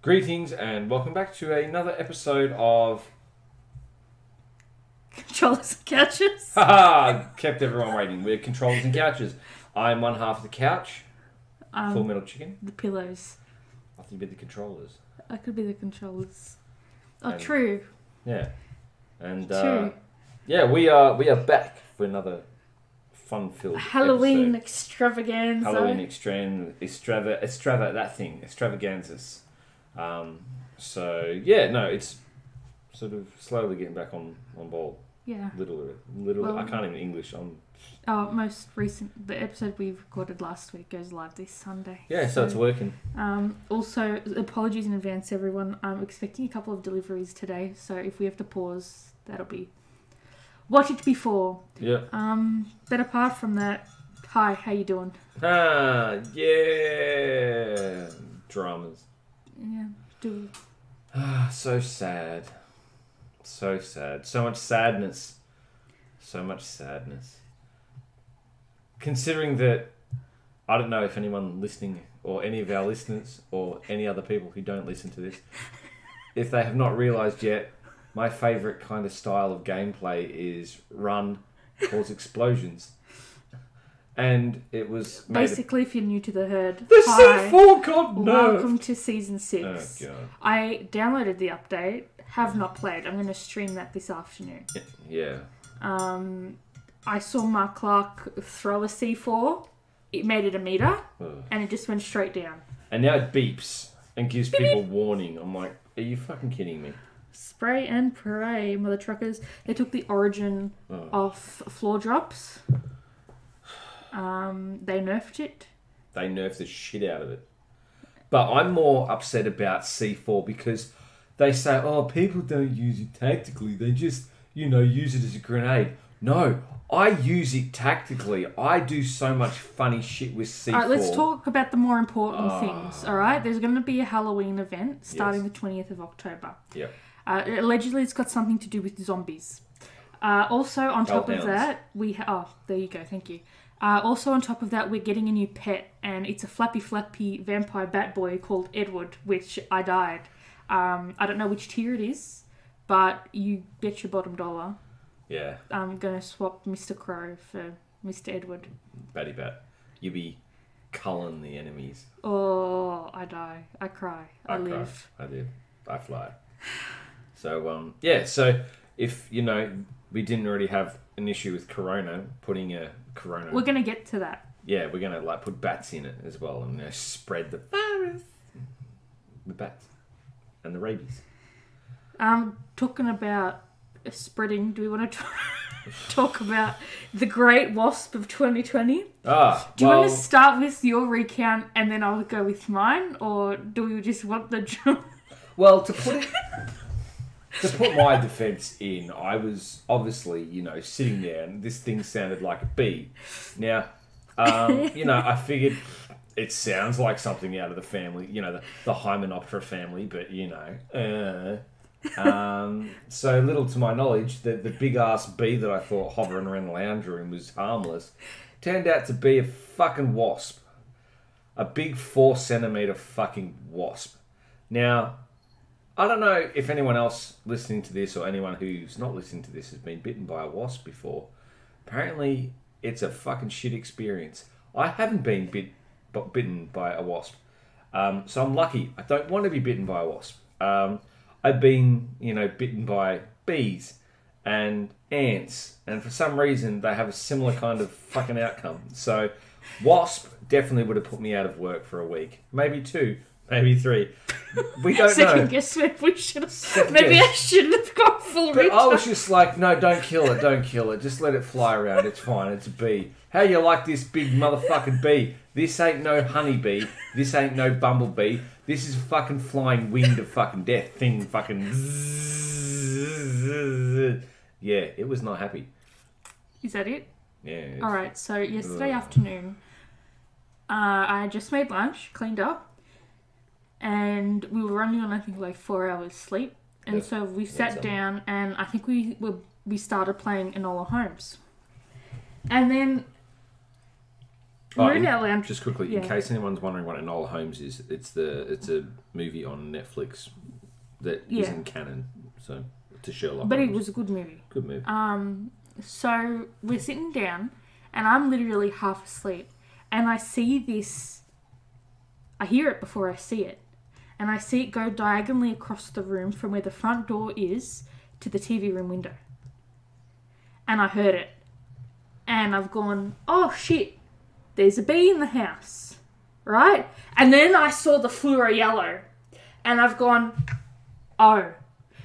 Greetings and welcome back to another episode of... Controllers and Couches. Haha! Kept everyone waiting. We're Controllers and Couches. I'm one half of the couch. FullMetalChicken. The pillows. I think you'd be the controllers. I could be the controllers. Oh, And- true. Yeah. And True. yeah, we are back for another fun-filled Halloween episode. extravaganza. Halloween extravaganzas. So yeah, no, it's sort of slowly getting back on ball. Yeah. Little. Well, I can't even English. Most recent, the episode we recorded last week goes live this Sunday. Yeah, so it's working. Also, apologies in advance, everyone. I'm expecting a couple of deliveries today, so if we have to pause, that'll be watch it before. Yeah. But apart from that, hi, how you doing? Yeah. Dramas. Yeah, do. So sad. So sad. So much sadness. So much sadness. Considering that, I don't know if anyone listening, or any of our listeners, or any other people who don't listen to this, if they have not realised yet, my favourite kind of style of gameplay is run, cause explosions. And it was... Basically, if you're new to the herd, The hi, C4 got nerfed! welcome to Season 6. Oh, God. I downloaded the update, have not played. I'm going to stream that this afternoon. Yeah. I saw Mark Clark throw a C4. It made it a meter, Ugh. and it just went straight down. And now it beeps and gives people warning. I'm like, are you fucking kidding me? Spray and pray, mother truckers. They took the origin off floor drops. They nerfed it. They nerfed the shit out of it. But I'm more upset about C4 because they say, oh, people don't use it tactically. They just, use it as a grenade. No, I use it tactically. I do so much funny shit with C4. Alright, let's talk about the more important things, alright? There's going to be a Halloween event starting the 20th of October. Yep. Allegedly, it's got something to do with zombies. Also, on top of that, there you go, thank you. Also, on top of that, we're getting a new pet, and it's a flappy vampire bat boy called Edward, which I died. I don't know which tier it is, but you bet your bottom dollar. Yeah. I'm going to swap Mr. Crow for Mr. Edward. Batty bat. You be culling the enemies. Oh, I die. I cry. I live. I live. I fly. So, so if, we didn't already have an issue with Corona, putting a Corona... We're going to get to that. Yeah, we're going to, put bats in it as well and spread the virus. The bats. And the rabies. Talking about spreading, do we want to talk about the Great Wasp of 2020? Do you want to start with your recount and then I'll go with mine? Or do we just want the... Well, to put my defence in, I was obviously, sitting there and this thing sounded like a bee. Now, I figured it sounds like something out of the family, the Hymenoptera family, but, so little to my knowledge, the big-ass bee that I thought hovering around the lounge room was harmless turned out to be a fucking wasp. A big 4-centimetre fucking wasp. Now... I don't know if anyone else listening to this or anyone who's not listening to this has been bitten by a wasp before. Apparently, it's a fucking shit experience. I haven't been bitten by a wasp. So I'm lucky. I don't want to be bitten by a wasp. I've been, bitten by bees and ants. And for some reason, they have a similar kind of fucking outcome. So wasp definitely would have put me out of work for a week. Maybe 2. Maybe 3. We don't know. Second guess, maybe I shouldn't have gone full But retard. I was just like, no, don't kill it. Just let it fly around. It's fine. It's a bee. How you like this big motherfucking bee? This ain't no honeybee. This ain't no bumblebee. This is a fucking flying winged of fucking death thing. Fucking... Yeah, it was not happy. Is that it? Yeah. Alright, so yesterday afternoon, I just made lunch, cleaned up, and we were running on, I think, 4 hours sleep. And so we sat down, and I think we started playing Enola Holmes. And then We're in our lounge. Just quickly, in case anyone's wondering what Enola Holmes is, it's a movie on Netflix that isn't canon. So to Sherlock. But Holmes. it was a good movie. Good movie. So we're sitting down, and I'm literally half asleep, and I see this. I hear it before I see it, and I see it go diagonally across the room from where the front door is to the TV room window. And I heard it, and I've gone, oh shit, there's a bee in the house, right? And then I saw the fluoro yellow, and I've gone, oh.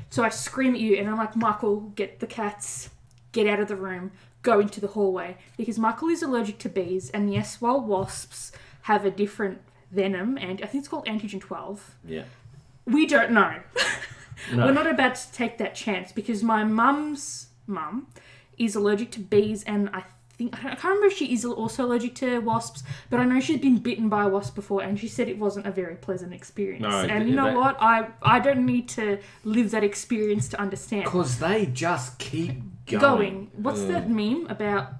So I scream at you, and I'm like, Michael, get the cats, get out of the room, go into the hallway. Because Michael is allergic to bees, and yes, while wasps have a different venom, and I think it's called antigen 12. Yeah. We don't know. No. We're not about to take that chance, because my mum's mum is allergic to bees, and I can't remember if she is also allergic to wasps, but I know she's been bitten by a wasp before, and she said it wasn't a very pleasant experience. No, and you know what? I don't need to live that experience to understand. Because they just keep going. What's that meme about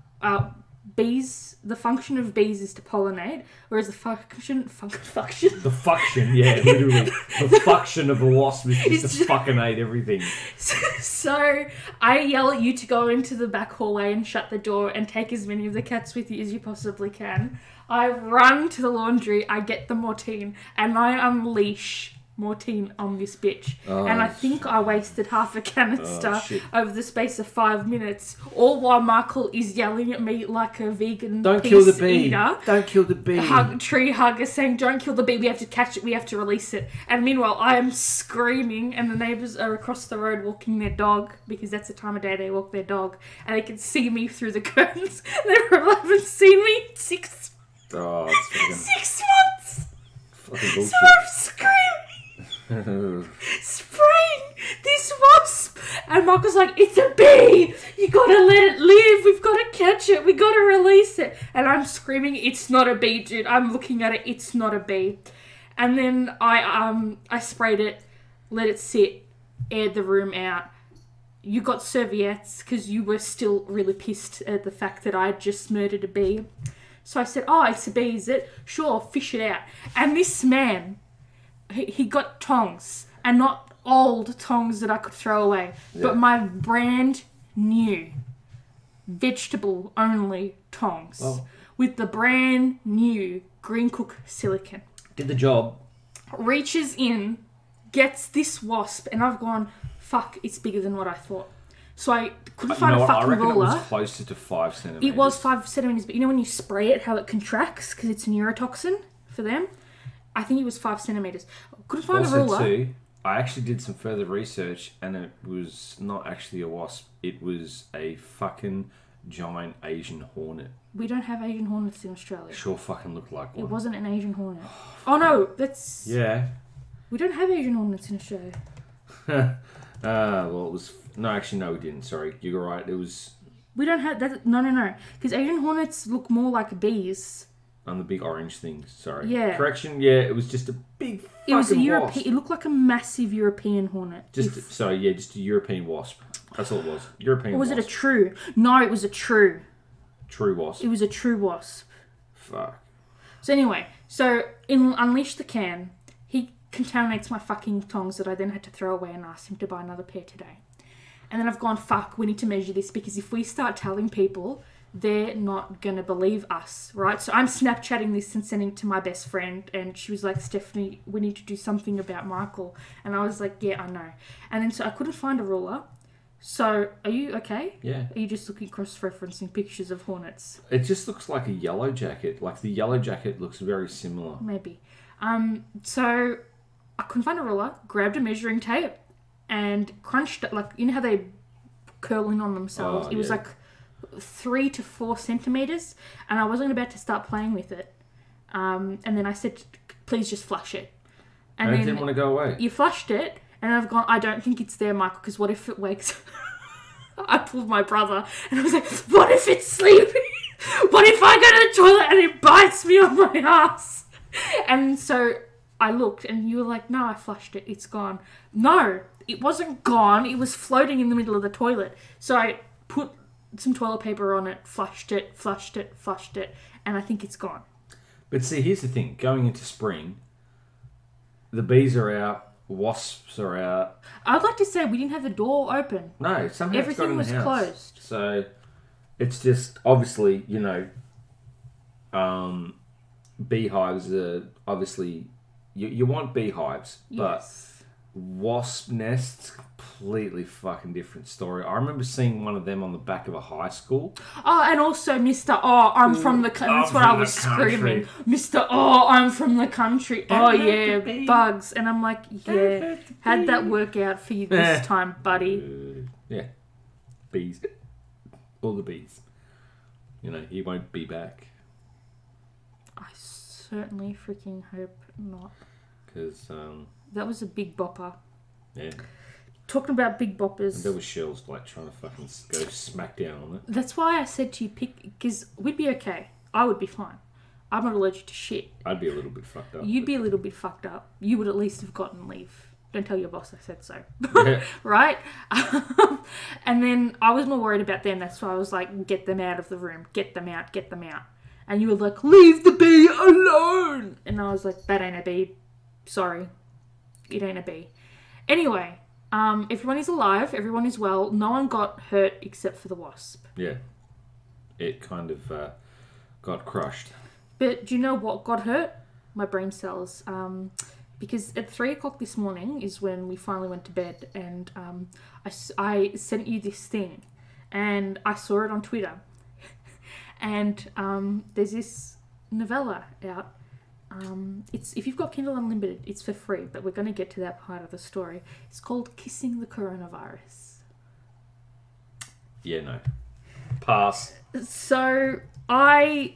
bees? The function of bees is to pollinate, whereas the function... The function, yeah, literally. The function of a wasp is just to fucking hate everything. So I yell at you to go into the back hallway and shut the door and take as many of the cats with you as you possibly can. I run to the laundry, I get the Mortine, and I unleash Mortine on this bitch. And I think I wasted half a canister over the space of 5 minutes, all while Michael is yelling at me like a vegan Don't kill the bee. eater. Don't kill the bee. Tree hugger saying, don't kill the bee, we have to catch it, we have to release it. And meanwhile, I am screaming, and the neighbours are across the road walking their dog, because that's the time of day they walk their dog, and they can see me through the curtains. They haven't seen me in 6 months. Fucking bullshit. So I'm screaming, spraying this wasp, and Michael's like, it's a bee, you gotta let it live, we've gotta catch it, we gotta release it. And I'm screaming, it's not a bee, dude. I'm looking at it, it's not a bee. And then I sprayed it, let it sit, aired the room out. You got serviettes because you were still really pissed at the fact that I had just murdered a bee. So I said, oh, it's a bee, is it? Sure, fish it out. And this man, he got tongs, and not old tongs that I could throw away, but my brand new vegetable only tongs with the brand new Green Cook silicone. Did the job. Reaches in, gets this wasp, and I've gone, fuck, it's bigger than what I thought. So I couldn't find a fucking ruler. I reckon it was closer to 5 centimetres. It was 5 centimetres, but you know when you spray it, how it contracts because it's a neurotoxin for them? I think it was 5 centimetres. Couldn't find a ruler. Too, I actually did some further research, and it was not actually a wasp. It was a fucking giant Asian hornet. We don't have Asian hornets in Australia. Sure fucking looked like one. It wasn't an Asian hornet. Oh no, that's... Yeah. We don't have Asian hornets in Australia. Well, it was... No, actually, no, we didn't. Sorry. You're right. It was... We don't have... that. No. Because Asian hornets look more like bees. On the big orange things. Sorry. Yeah. Correction. Yeah, it was just a big fucking It was a wasp. It looked like a massive European hornet. Just a European wasp. That's all it was. European Or was wasp. it a true? No, it was a true. True wasp. It was a true wasp. Fuck. So anyway, in Unleash the Can, he contaminates my fucking tongs that I then had to throw away and ask him to buy another pair today. And then I've gone, fuck, we need to measure this, because if we start telling people, they're not going to believe us, right? So I'm Snapchatting this and sending it to my best friend, and she was like, Stephanie, we need to do something about Michael. And I was like, yeah, I know. And then so I couldn't find a ruler. So are you okay? Yeah. Are you just looking cross-referencing pictures of hornets? It just looks like a yellow jacket. Like the yellow jacket looks very similar. Maybe. So I couldn't find a ruler, grabbed a measuring tape, and crunched it, like, you know how they curl in on themselves? It was like 3 to 4 centimetres, and I wasn't about to start playing with it. And then I said, please just flush it. And I didn't want to go away. You flushed it, and I've gone, I don't think it's there, Michael, because what if it wakes... I pulled my brother, and I was like, what if it's sleeping? What if I go to the toilet and it bites me on my ass? And so I looked, and you were like, no, I flushed it, it's gone. No, it wasn't gone, it was floating in the middle of the toilet. So I put some toilet paper on it, flushed it, and I think it's gone. But see, here's the thing. Going into spring, the bees are out, wasps are out. I'd like to say we didn't have the door open. No, somehow everything was closed. So it's just, obviously, beehives are obviously... You want beehives, but wasp nests, completely fucking different story. I remember seeing one of them on the back of a high school. Oh, and also Mr. Oh, I'm from the country. That's what I was screaming. Mr. Oh, I'm from the country. Oh, yeah, bugs. And I'm like, yeah, how'd that work out for you this time, buddy? Yeah, bees. All the bees. He won't be back. I certainly freaking hope not. Because... that was a big bopper. Yeah. Talking about big boppers. And there was shells trying to fucking go smack down on it. That's why I said to you, because we'd be okay. I would be fine. I'm not allergic to shit. I'd be a little bit fucked up. You'd be a little bit fucked up. You would at least have gotten leave. Don't tell your boss I said so. Yeah. Right? And then I was more worried about them. That's why I was like, get them out of the room. Get them out. And you were like, leave the bee alone. And I was like, that ain't a bee. Sorry. It ain't a bee. Anyway, everyone is alive. Everyone is well. No one got hurt except for the wasp. Yeah. It kind of got crushed. But do you know what got hurt? My brain cells. Because at 3 o'clock this morning is when we finally went to bed. And I sent you this thing. And I saw it on Twitter. And there's this novella out. It's if you've got Kindle Unlimited, it's for free, but we're going to get to that part of the story. It's called Kissing the Coronavirus. Yeah, no. Pass. So I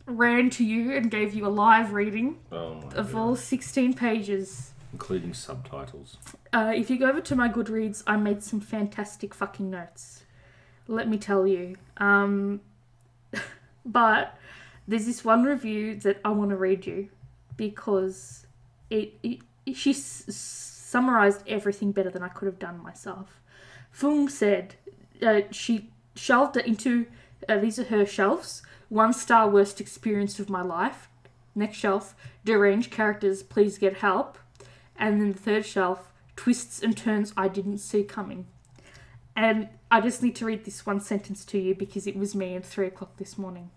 ran to you and gave you a live reading of all 16 pages. Including subtitles. If you go over to my Goodreads, I made some fantastic fucking notes. Let me tell you. But there's this one review that I want to read you because she summarised everything better than I could have done myself. Fung said she shelved it into, these are her shelves, 1 star worst experience of my life. Next shelf, deranged characters, please get help. And then the third shelf, twists and turns I didn't see coming. And I just need to read this one sentence to you because it was me at 3 o'clock this morning.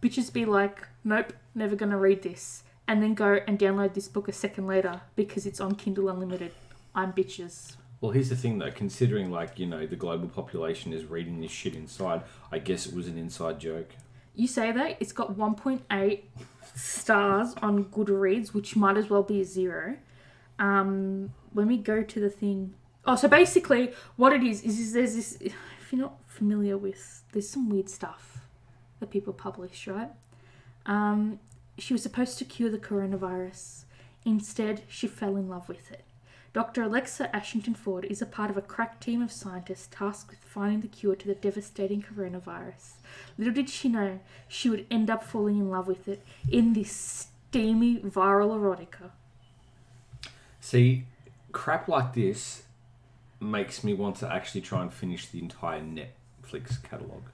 Bitches be like, nope, never gonna read this. And then go and download this book a second later because it's on Kindle Unlimited. I'm bitches. Well, here's the thing though, considering the global population is reading this shit inside, I guess it was an inside joke. You say that? It's got 1.8 stars on Goodreads, which might as well be a 0. When we go to the thing... Oh, so basically what it is there's this... If you're not familiar with... There's some weird stuff that people publish, right? She was supposed to cure the coronavirus. Instead, she fell in love with it. Dr. Alexa Ashington Ford is a part of a crack team of scientists tasked with finding the cure to the devastating coronavirus. Little did she know she would end up falling in love with it in this steamy viral erotica. See, crap like this makes me want to actually try and finish the entire Netflix catalogue.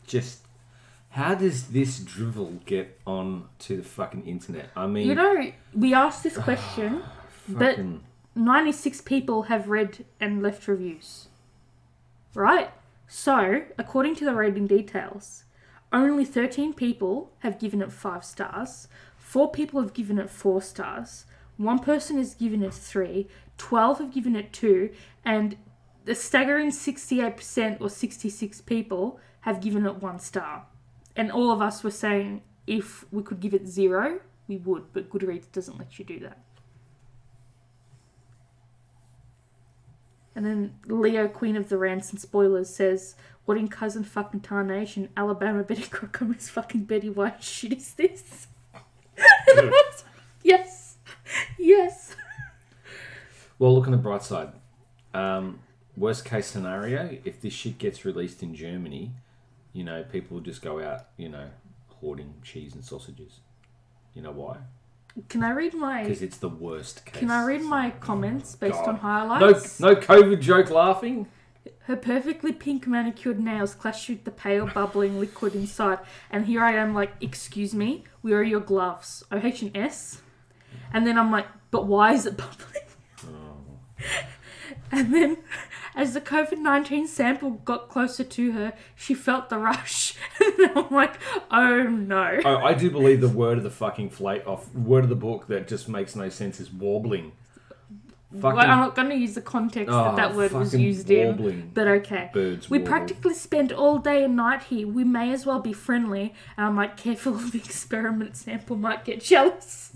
Just, how does this drivel get on to the fucking internet? I mean... we asked this question, but 96 people have read and left reviews. Right? So, according to the rating details, only 13 people have given it 5 stars, 4 people have given it 4 stars, 1 person has given it 3, 12 have given it 2, and the staggering 68% or 66 people have given it 1 star. And all of us were saying if we could give it 0, we would, but Goodreads doesn't let you do that. And then Leo, Queen of the Rants and Spoilers, says, what in cousin fucking tarnation, Alabama Betty Crocker is fucking Betty White shit is this? Yes. Yes. Well, look on the bright side. Worst case scenario, if this shit gets released in Germany, people will just go out, hoarding cheese and sausages. You know why? Can I read my... Because it's the worst case. Can I read my comments based on highlights? No COVID joke laughing? Her perfectly pink manicured nails clashed with the pale bubbling liquid inside. And here I am like, excuse me, where are your gloves? OH&S? And then I'm like, but why is it bubbling? Oh. And then as the COVID-19 sample got closer to her, she felt the rush. And I'm like, oh no. Oh, I do believe the word of the fucking word of the book that just makes no sense is warbling. Well, I'm not going to use the context that word was used warbling. In, but okay. Birds we warble. Practically spend all day and night here. We may as well be friendly. And I'm like, careful of the experiment sample might get jealous.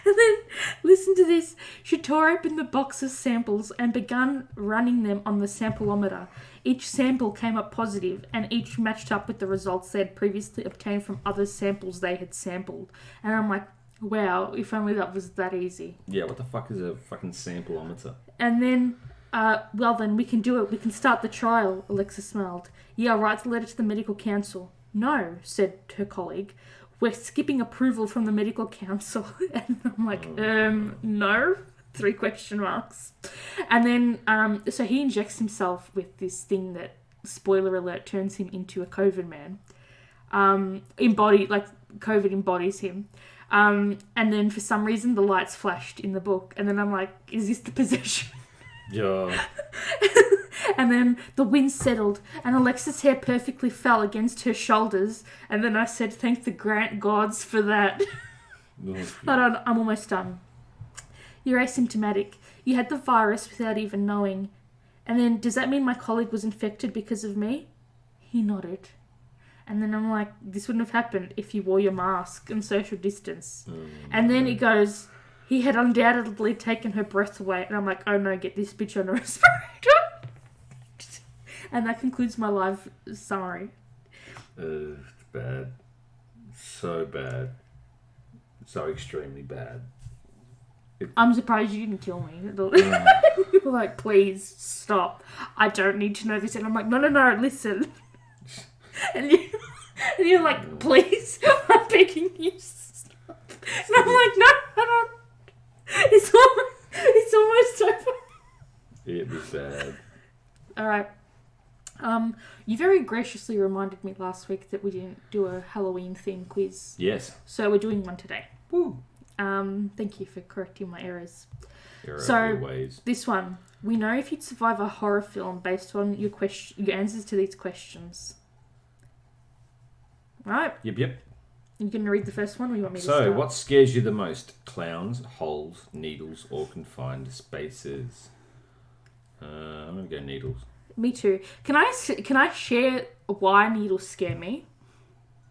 And then, listen to this. She tore open the box of samples and began running them on the sampleometer. Each sample came up positive, and each matched up with the results they had previously obtained from other samples they had sampled. And I'm like, wow, if only that was that easy. Yeah, what the fuck is a fucking sampleometer? And then, well then, we can do it. We can start the trial, Alexa smiled. Yeah, I'll write the letter to the medical council. No, said her colleague. We're skipping approval from the medical council. And I'm like, no? 3 question marks. And then, so he injects himself with this thing that, spoiler alert, turns him into a COVID man. COVID embodies him. And then for some reason the lights flashed in the book. And then I'm like, is this the possession? Yeah. And then the wind settled and Alexa's hair perfectly fell against her shoulders. And then I said, thank the grant gods for that. I'm almost done. You're asymptomatic. You had the virus without even knowing. And then, does that mean my colleague was infected because of me? He nodded. And then I'm like, this wouldn't have happened if you wore your mask and social distance. And then it goes, he had undoubtedly taken her breath away. And I'm like, oh no, get this bitch on a respirator. And that concludes my live summary. It's bad. So bad. So extremely bad. I'm surprised you didn't kill me. You were like, please stop. I don't need to know this. And I'm like, no, listen. And you're like, please, I'm begging you stop. And I'm like, no, I don't. It's almost over. It was bad. All right. You very graciously reminded me last week that we didn't do a Halloween theme quiz. Yes. So we're doing one today. Woo. Thank you for correcting my errors. Your ways. This one. We know if you'd survive a horror film based on your answers to these questions. Right? Yep. You going to read the first one or you want me to start? start? So, what scares you the most? Clowns, holes, needles, or confined spaces? I'm going to go needles. Me too. Can I share why needles scare me?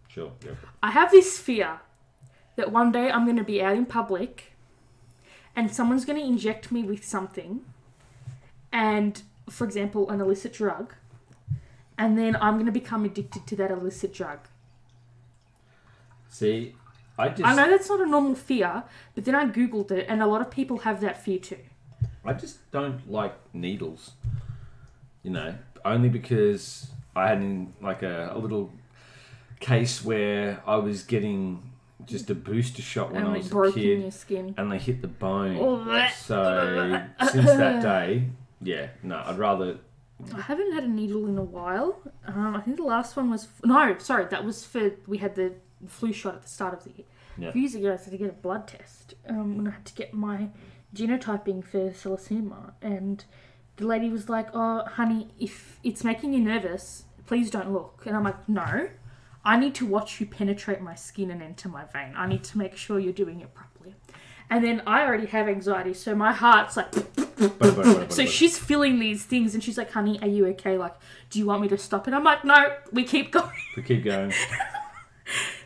Sure. Yeah. I have this fear that one day I'm going to be out in public and someone's going to inject me with something and, for example, an illicit drug, and then I'm going to become addicted to that illicit drug. See, I know that's not a normal fear, but then I Googled it and a lot of people have that fear too. I just don't like needles. Only because I had a little case where I was getting just a booster shot when I was a kid, your skin. And they hit the bone. So since that day, I'd rather. I haven't had a needle in a while. I think the last one was that was for we had the flu shot at the start of the year. Yeah. A few years ago, I had to get a blood test when I had to get my genotyping for thalassemia, and the lady was like, "Oh, honey, if it's making you nervous, please don't look." And I'm like, "No, I need to watch you penetrate my skin and enter my vein. I need to make sure you're doing it properly." And then I already have anxiety, so my heart's like... So she's feeling these things, and she's like, "Honey, are you okay? Like, do you want me to stop it?" I'm like, "No, we keep going." We keep going.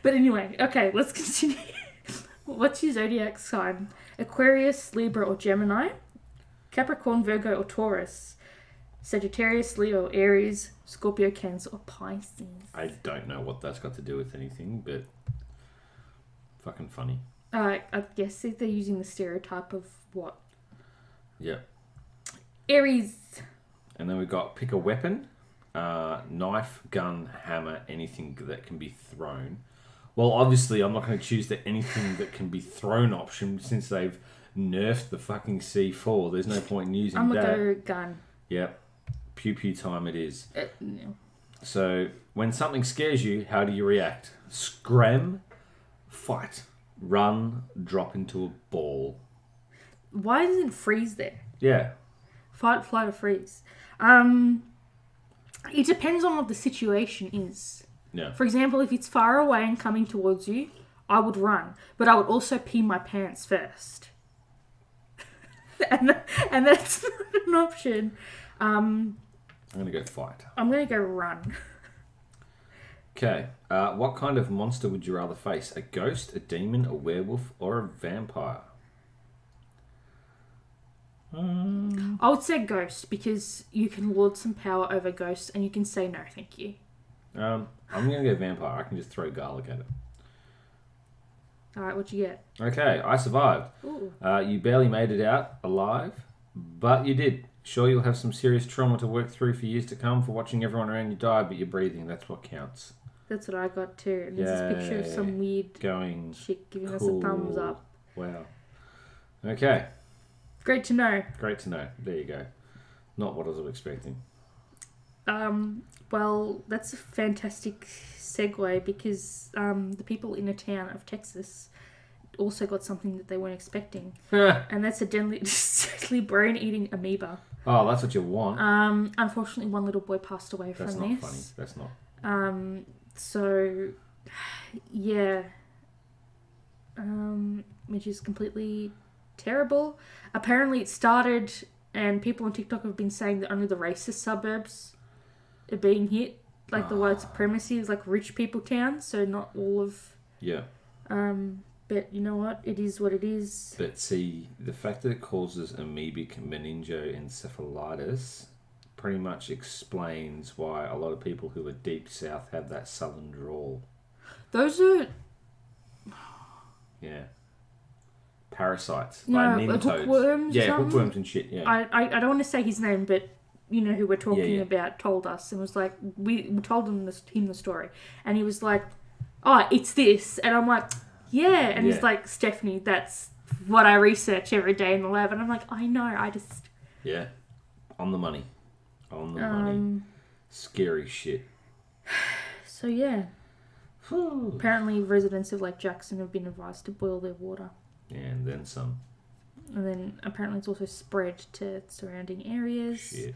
But anyway, okay, let's continue. What's your zodiac sign? Aquarius, Libra, or Gemini? Capricorn, Virgo, or Taurus? Sagittarius, Leo, Aries, Scorpio, Cancer, or Pisces? I don't know what that's got to do with anything, but fucking funny. I guess they're using the stereotype of what? Yeah. Aries. And then we've got pick a weapon. Knife, gun, hammer, anything that can be thrown. Well, obviously, I'm not going to choose the anything that can be thrown option since they've nerfed the fucking C4. There's no point in using that. I'm going to go gun. Yep. Pew pew time it is. No. So, when something scares you, how do you react? Scram, fight, run, drop into a ball. Why doesn't freeze there? Yeah. Fight, flight, or freeze. It depends on what the situation is. Yeah. For example, if it's far away and coming towards you, I would run. But I would also pee my pants first. and that's not an option. I'm going to go fight. I'm going to go run. Okay. What kind of monster would you rather face? A ghost, a demon, a werewolf, or a vampire? I would say ghost, because you can lord some power over ghosts and you can say no, thank you. I'm going to go vampire. I can just throw garlic at it. Alright, what'd you get? Okay, I survived. Ooh. You barely made it out alive, but you did. Sure, you'll have some serious trauma to work through for years to come for watching everyone around you die, but you're breathing. That's what counts. That's what I got too. And there's this picture of some weird chick giving us a thumbs up. Wow. Okay. Great to know. Great to know. There you go. Not what I was expecting. Well, that's a fantastic segue, because the people in a town of Texas also got something that they weren't expecting. And that's a deadly brain-eating amoeba. Oh, that's what you want. Unfortunately, one little boy passed away from this. That's not funny. That's not. So, yeah. Which is completely terrible. Apparently it started, and people on TikTok have been saying that only the racist suburbs are being hit. Like the white supremacy is like rich people towns, so not all of... Yeah. But you know what? It is what it is. But see, the fact that it causes amoebic meningoencephalitis pretty much explains why a lot of people who are deep south have that southern drawl. Those are... Yeah. Parasites. No, like nematodes. hookworms. Yeah, hookworms and shit, yeah. I don't want to say his name, but you know who we're talking about told us, and was like, we told him the story, and he was like, oh, it's this, and I'm like, yeah, and he's like, Stephanie, that's what I research every day in the lab, and I'm like, I know, I just... Yeah. On the money. On the money. Scary shit. So yeah. Apparently residents of Lake Jackson have been advised to boil their water. And then some. And then apparently it's also spread to surrounding areas. Shit.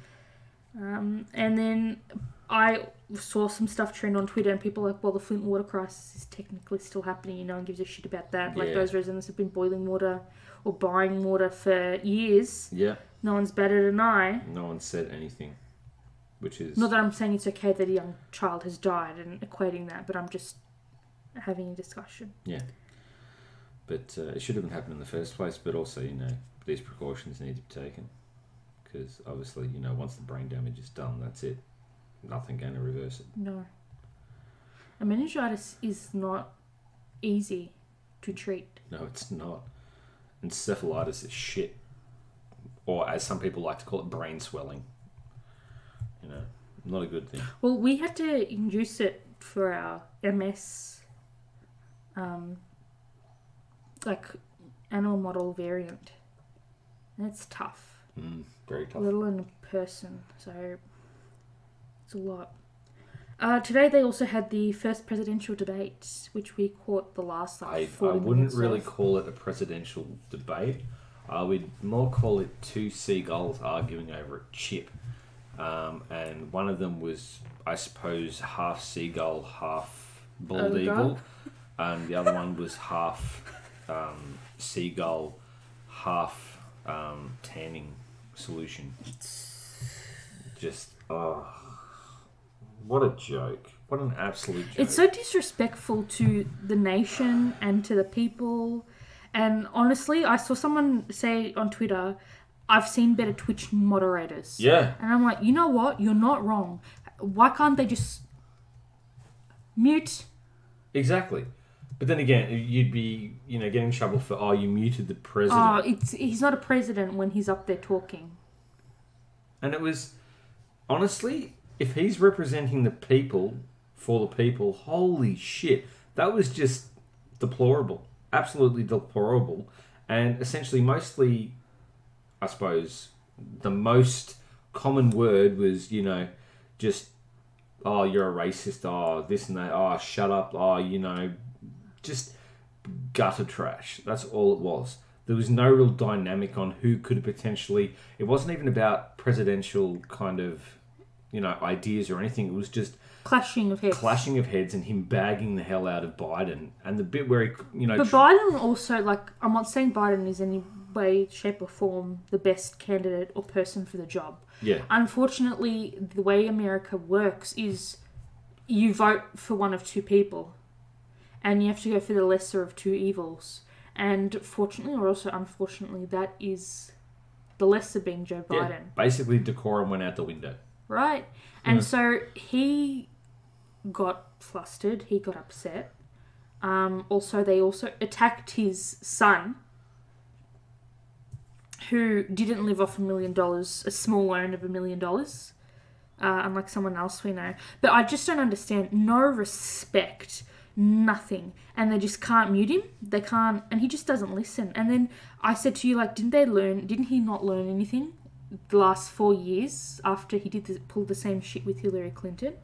And then I saw some stuff trend on Twitter, and people were like, well, the Flint water crisis is technically still happening, and no one gives a shit about that. Like, those residents have been boiling water or buying water for years. Yeah. No one's batted an eye. No one said anything, which is... Not that I'm saying it's okay that a young child has died and equating that, but I'm just having a discussion. Yeah. But it should have happened in the first place, but also, you know, these precautions need to be taken. Because obviously, you know, once the brain damage is done, that's it. Nothing going to reverse it. No. And meningitis is not easy to treat. No, it's not. Encephalitis is shit. Or as some people like to call it, brain swelling. You know, not a good thing. Well, we had to induce it for our MS, like, animal model variant. And it's tough. Very tough. Little in a person, so it's a lot. Today they also had the first presidential debate, which we caught the last 40 minutes I wouldn't really call it a presidential debate. I would more call it two seagulls arguing over a chip. And one of them was, I suppose, half seagull, half bald eagle. And the other one was half seagull, half tanning solution. Just, what a joke. What an absolute joke. It's so disrespectful to the nation and to the people. And honestly, I saw someone say on Twitter, I've seen better Twitch moderators. Yeah. And I'm like, you know what? You're not wrong. Why can't they just mute? Exactly. But then again, you'd be, you know, getting in trouble for, you muted the president. He's not a president when he's up there talking. And it was, honestly, if he's representing the people for the people, holy shit, that was just deplorable. Absolutely deplorable. And essentially, mostly, I suppose, the most common word was, you know, just, oh, you're a racist, oh, this and that, oh, shut up, oh, you know, just gutter trash. That's all it was. There was no real dynamic on who could potentially... It wasn't even about presidential kind of, you know, ideas or anything. It was just... Clashing of heads and him bagging the hell out of Biden. And the bit where he, you know... But Biden also, like, I'm not saying Biden is any way, shape or form the best candidate or person for the job. Yeah. Unfortunately, the way America works is you vote for one of two people. And you have to go for the lesser of two evils. And fortunately or also unfortunately, that is the lesser being Joe Biden. Yeah, basically, decorum went out the window. Right. And so he got flustered. He got upset. Also, they also attacked his son, who didn't live off $1 million, a small loan of $1 million, unlike someone else we know. But I just don't understand. No respect. Nothing. And they just can't mute him. They can't, and he just doesn't listen. And then I said to you, like, didn't he not learn anything the last 4 years after he pulled the same shit with Hillary Clinton?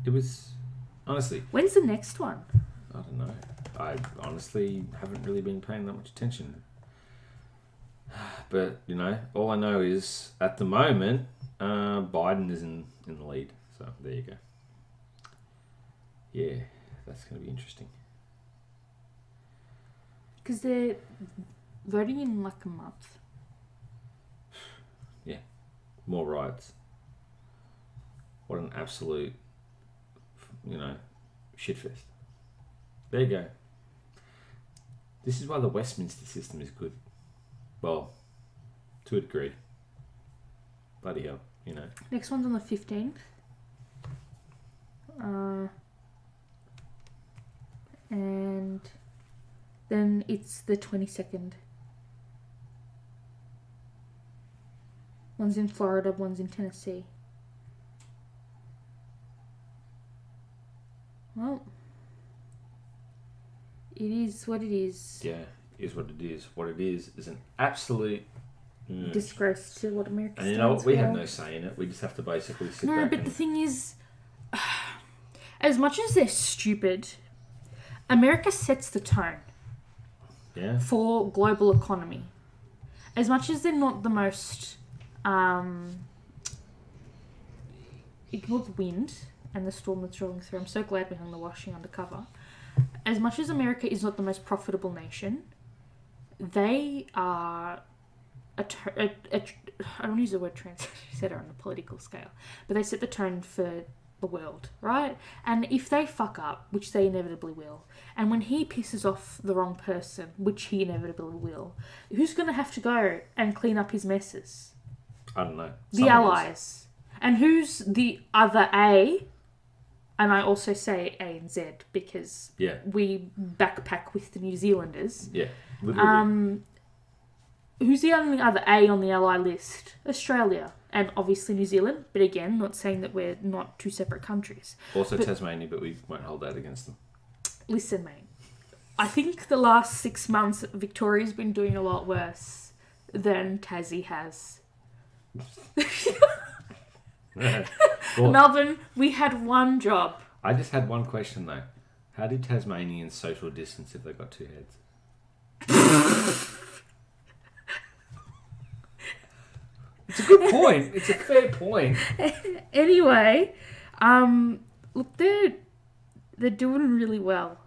It was, honestly... When's the next one? I don't know. I honestly haven't really been paying that much attention. But, you know, all I know is, at the moment, Biden is in the lead. So, there you go. Yeah, that's going to be interesting. Because they're voting in like a month. Yeah, more riots. What an absolute, you know, shitfest. There you go. This is why the Westminster system is good. Well, to a degree. Bloody hell, you know. Next one's on the 15th. And then it's the 22nd. One's in Florida, one's in Tennessee. Well, it is what it is. Yeah, it is what it is. What it is an absolute disgrace to what America stands for. And you know what? We have no say in it. We just have to basically sit back. No, but the thing is, as much as they're stupid, America sets the tone for global economy. As much as they're not the most... ignore the wind and the storm that's rolling through. I'm so glad we hung the washing undercover. As much as America is not the most profitable nation, they are... I don't use the word trendsetter on a political scale, but they set the tone for the world, right? And if they fuck up, which they inevitably will, and when he pisses off the wrong person, which he inevitably will, who's going to have to go and clean up his messes? I don't know. The allies. And who's the other A? And I also say A and Z because we backpack with the New Zealanders. Yeah, literally. Who's the only other A on the ally list? Australia. And obviously New Zealand. But again, not saying that we're not two separate countries. Also Tasmania, but we won't hold that against them. Listen, mate. I think the last 6 months, Victoria's been doing a lot worse than Tassie has. Well, Melbourne, we had one job. I just had one question, though. How do Tasmanians social distance if they've got two heads? It's a good point. It's a fair point. Anyway, look, they're doing really well.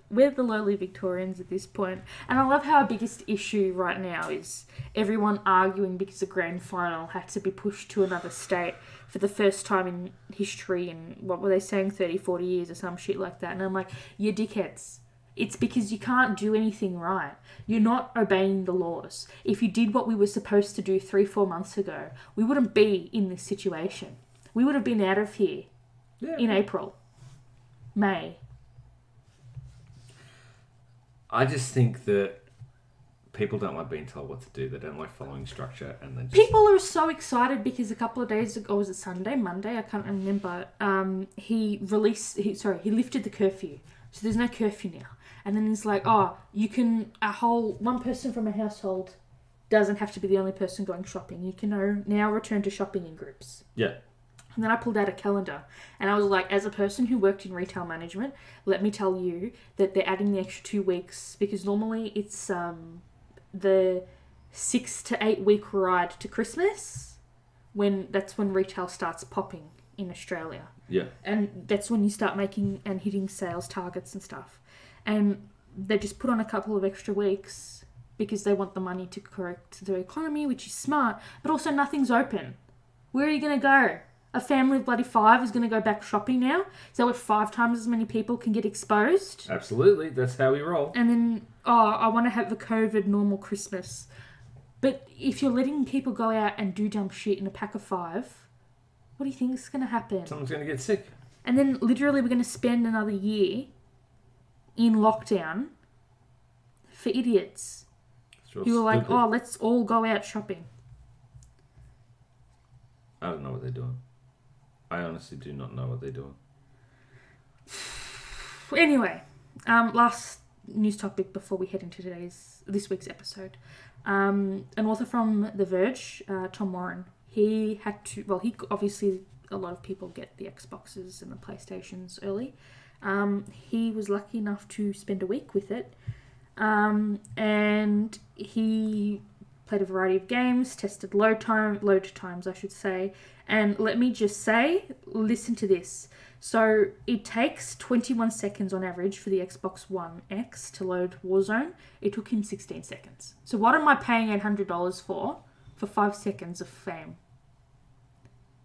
We're the lowly Victorians at this point. And I love how our biggest issue right now is everyone arguing because the grand final had to be pushed to another state for the first time in history in, what were they saying, 30, 40 years or some shit like that. And I'm like, you dickheads. It's because you can't do anything right. You're not obeying the laws. If you did what we were supposed to do 3-4 months ago, we wouldn't be in this situation. We would have been out of here in April, May. I just think that people don't like being told what to do. They don't like following structure. And then people are so excited because a couple of days ago, was it Sunday, Monday? I can't remember. He lifted the curfew. So there's no curfew now. And then he's like, oh, you can, one person from a household doesn't have to be the only person going shopping. You can now return to shopping in groups. Yeah. And then I pulled out a calendar and I was like, as a person who worked in retail management, let me tell you that they're adding the extra 2 weeks because normally it's the 6 to 8 week ride to Christmas that's when retail starts popping in Australia. Yeah. And that's when you start making and hitting sales targets and stuff. And they just put on a couple of extra weeks because they want the money to correct the economy, which is smart, but also nothing's open. Where are you going to go? A family of bloody 5 is going to go back shopping now? So what, 5 times as many people can get exposed? Absolutely. That's how we roll. And then, I want to have the COVID normal Christmas. But if you're letting people go out and do dumb shit in a pack of 5, what do you think is going to happen? Someone's going to get sick. And then literally we're going to spend another year in lockdown for idiots who are like, let's all go out shopping. I don't know what they're doing. I honestly do not know what they're doing. Anyway, last news topic before we head into this week's episode. An author from The Verge, Tom Warren, he obviously, a lot of people get the Xboxes and the PlayStations early. He was lucky enough to spend a week with it. And he played a variety of games, tested load times, I should say. And let me just say, listen to this. So it takes 21 seconds on average for the Xbox One X to load Warzone. It took him 16 seconds. So what am I paying $800 for 5 seconds of fame?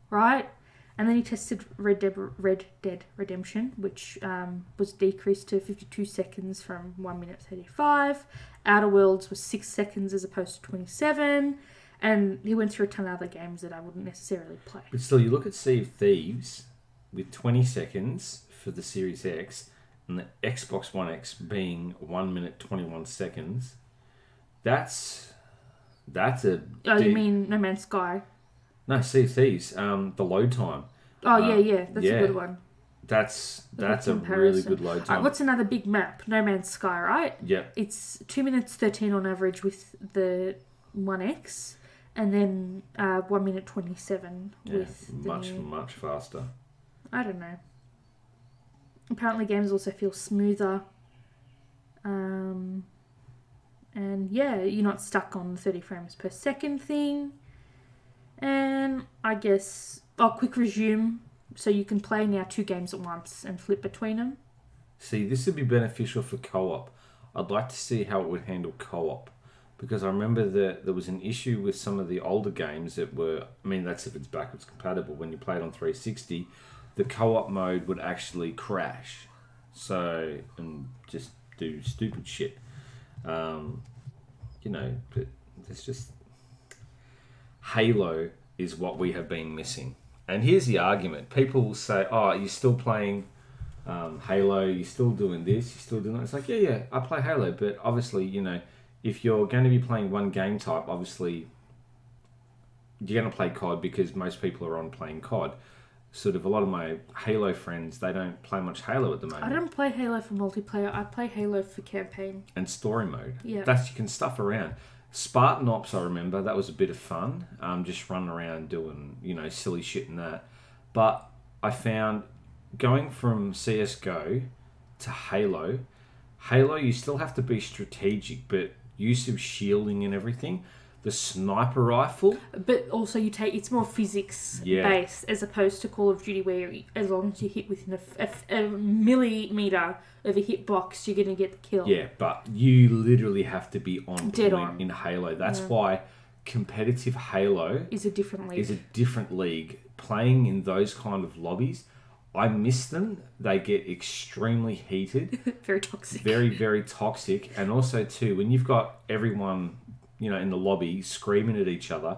Right? And then he tested Red Dead Redemption, which was decreased to 52 seconds from 1 minute 35. Outer Worlds was 6 seconds as opposed to 27. And he went through a ton of other games that I wouldn't necessarily play. But still, you look at Sea of Thieves with 20 seconds for the Series X and the Xbox One X being 1 minute 21 seconds. That's a... Oh, you mean No Man's Sky? No, Sea of Thieves, the load time. Oh, yeah, that's a good one. That's a really good load time. What's another big map? No Man's Sky, right? Yeah. It's 2 minutes 13 on average with the One X, and then 1 minute 27 with the much faster. I don't know. Apparently games also feel smoother. And yeah, you're not stuck on the 30 frames per second thing. And I guess I'll quick resume so you can play now 2 games at once and flip between them. See, this would be beneficial for co-op. I'd like to see how it would handle co-op. Because I remember that there was an issue with some of the older games that were... I mean, that's if it's backwards compatible. When you play it on 360, the co-op mode would actually crash. So, and just do stupid shit. But there's just... Halo is what we have been missing. And here's the argument. People will say, you're still playing Halo, you're still doing this, you're still doing that. It's like, yeah, I play Halo, but obviously, if you're going to be playing one game type, obviously, you're going to play COD because most people are on playing COD. Sort of a lot of my Halo friends, they don't play much Halo at the moment. I don't play Halo for multiplayer. I play Halo for campaign. And story mode. Yeah. You can stuff around. Spartan Ops, I remember, that was a bit of fun. Just running around doing, silly shit and that. But I found going from CSGO to Halo, you still have to be strategic, but use of shielding and everything. The sniper rifle. But also it's more physics based as opposed to Call of Duty where as long as you hit within a millimeter of a hitbox, you're going to get the kill. Yeah, but you literally have to be on Dead point on. in Halo. That's why competitive Halo is a different league. Playing in those kind of lobbies, I miss them. They get extremely heated. Very toxic. Very, very toxic. And also, too, when you've got everyone, in the lobby screaming at each other,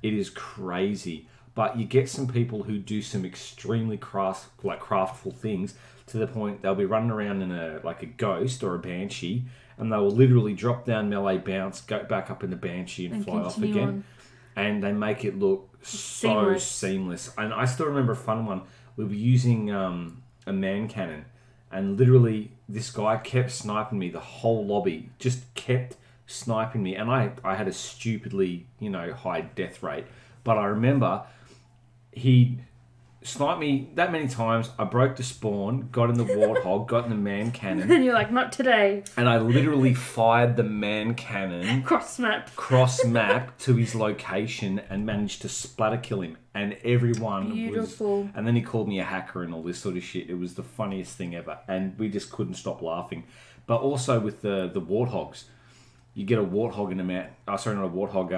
it is crazy. But you get some people who do some extremely craftful things to the point they'll be running around in a ghost or a banshee, and they will literally drop down melee, bounce, go back up in the banshee and fly off again. On. And they make it look so seamless. And I still remember a fun one. We were using a man cannon, and literally this guy kept sniping me the whole lobby. Just kept sniping me, and I had a stupidly, high death rate. But I remember he sniped me that many times. I broke the spawn, got in the warthog, got in the man cannon. And you're like, not today. And I literally fired the man cannon cross map to his location and managed to splatter kill him. And everyone Beautiful. And then he called me a hacker and all this sort of shit. It was the funniest thing ever. And we just couldn't stop laughing. But also with the warthogs. You get a warthog in the man. Oh, sorry, not a warthog.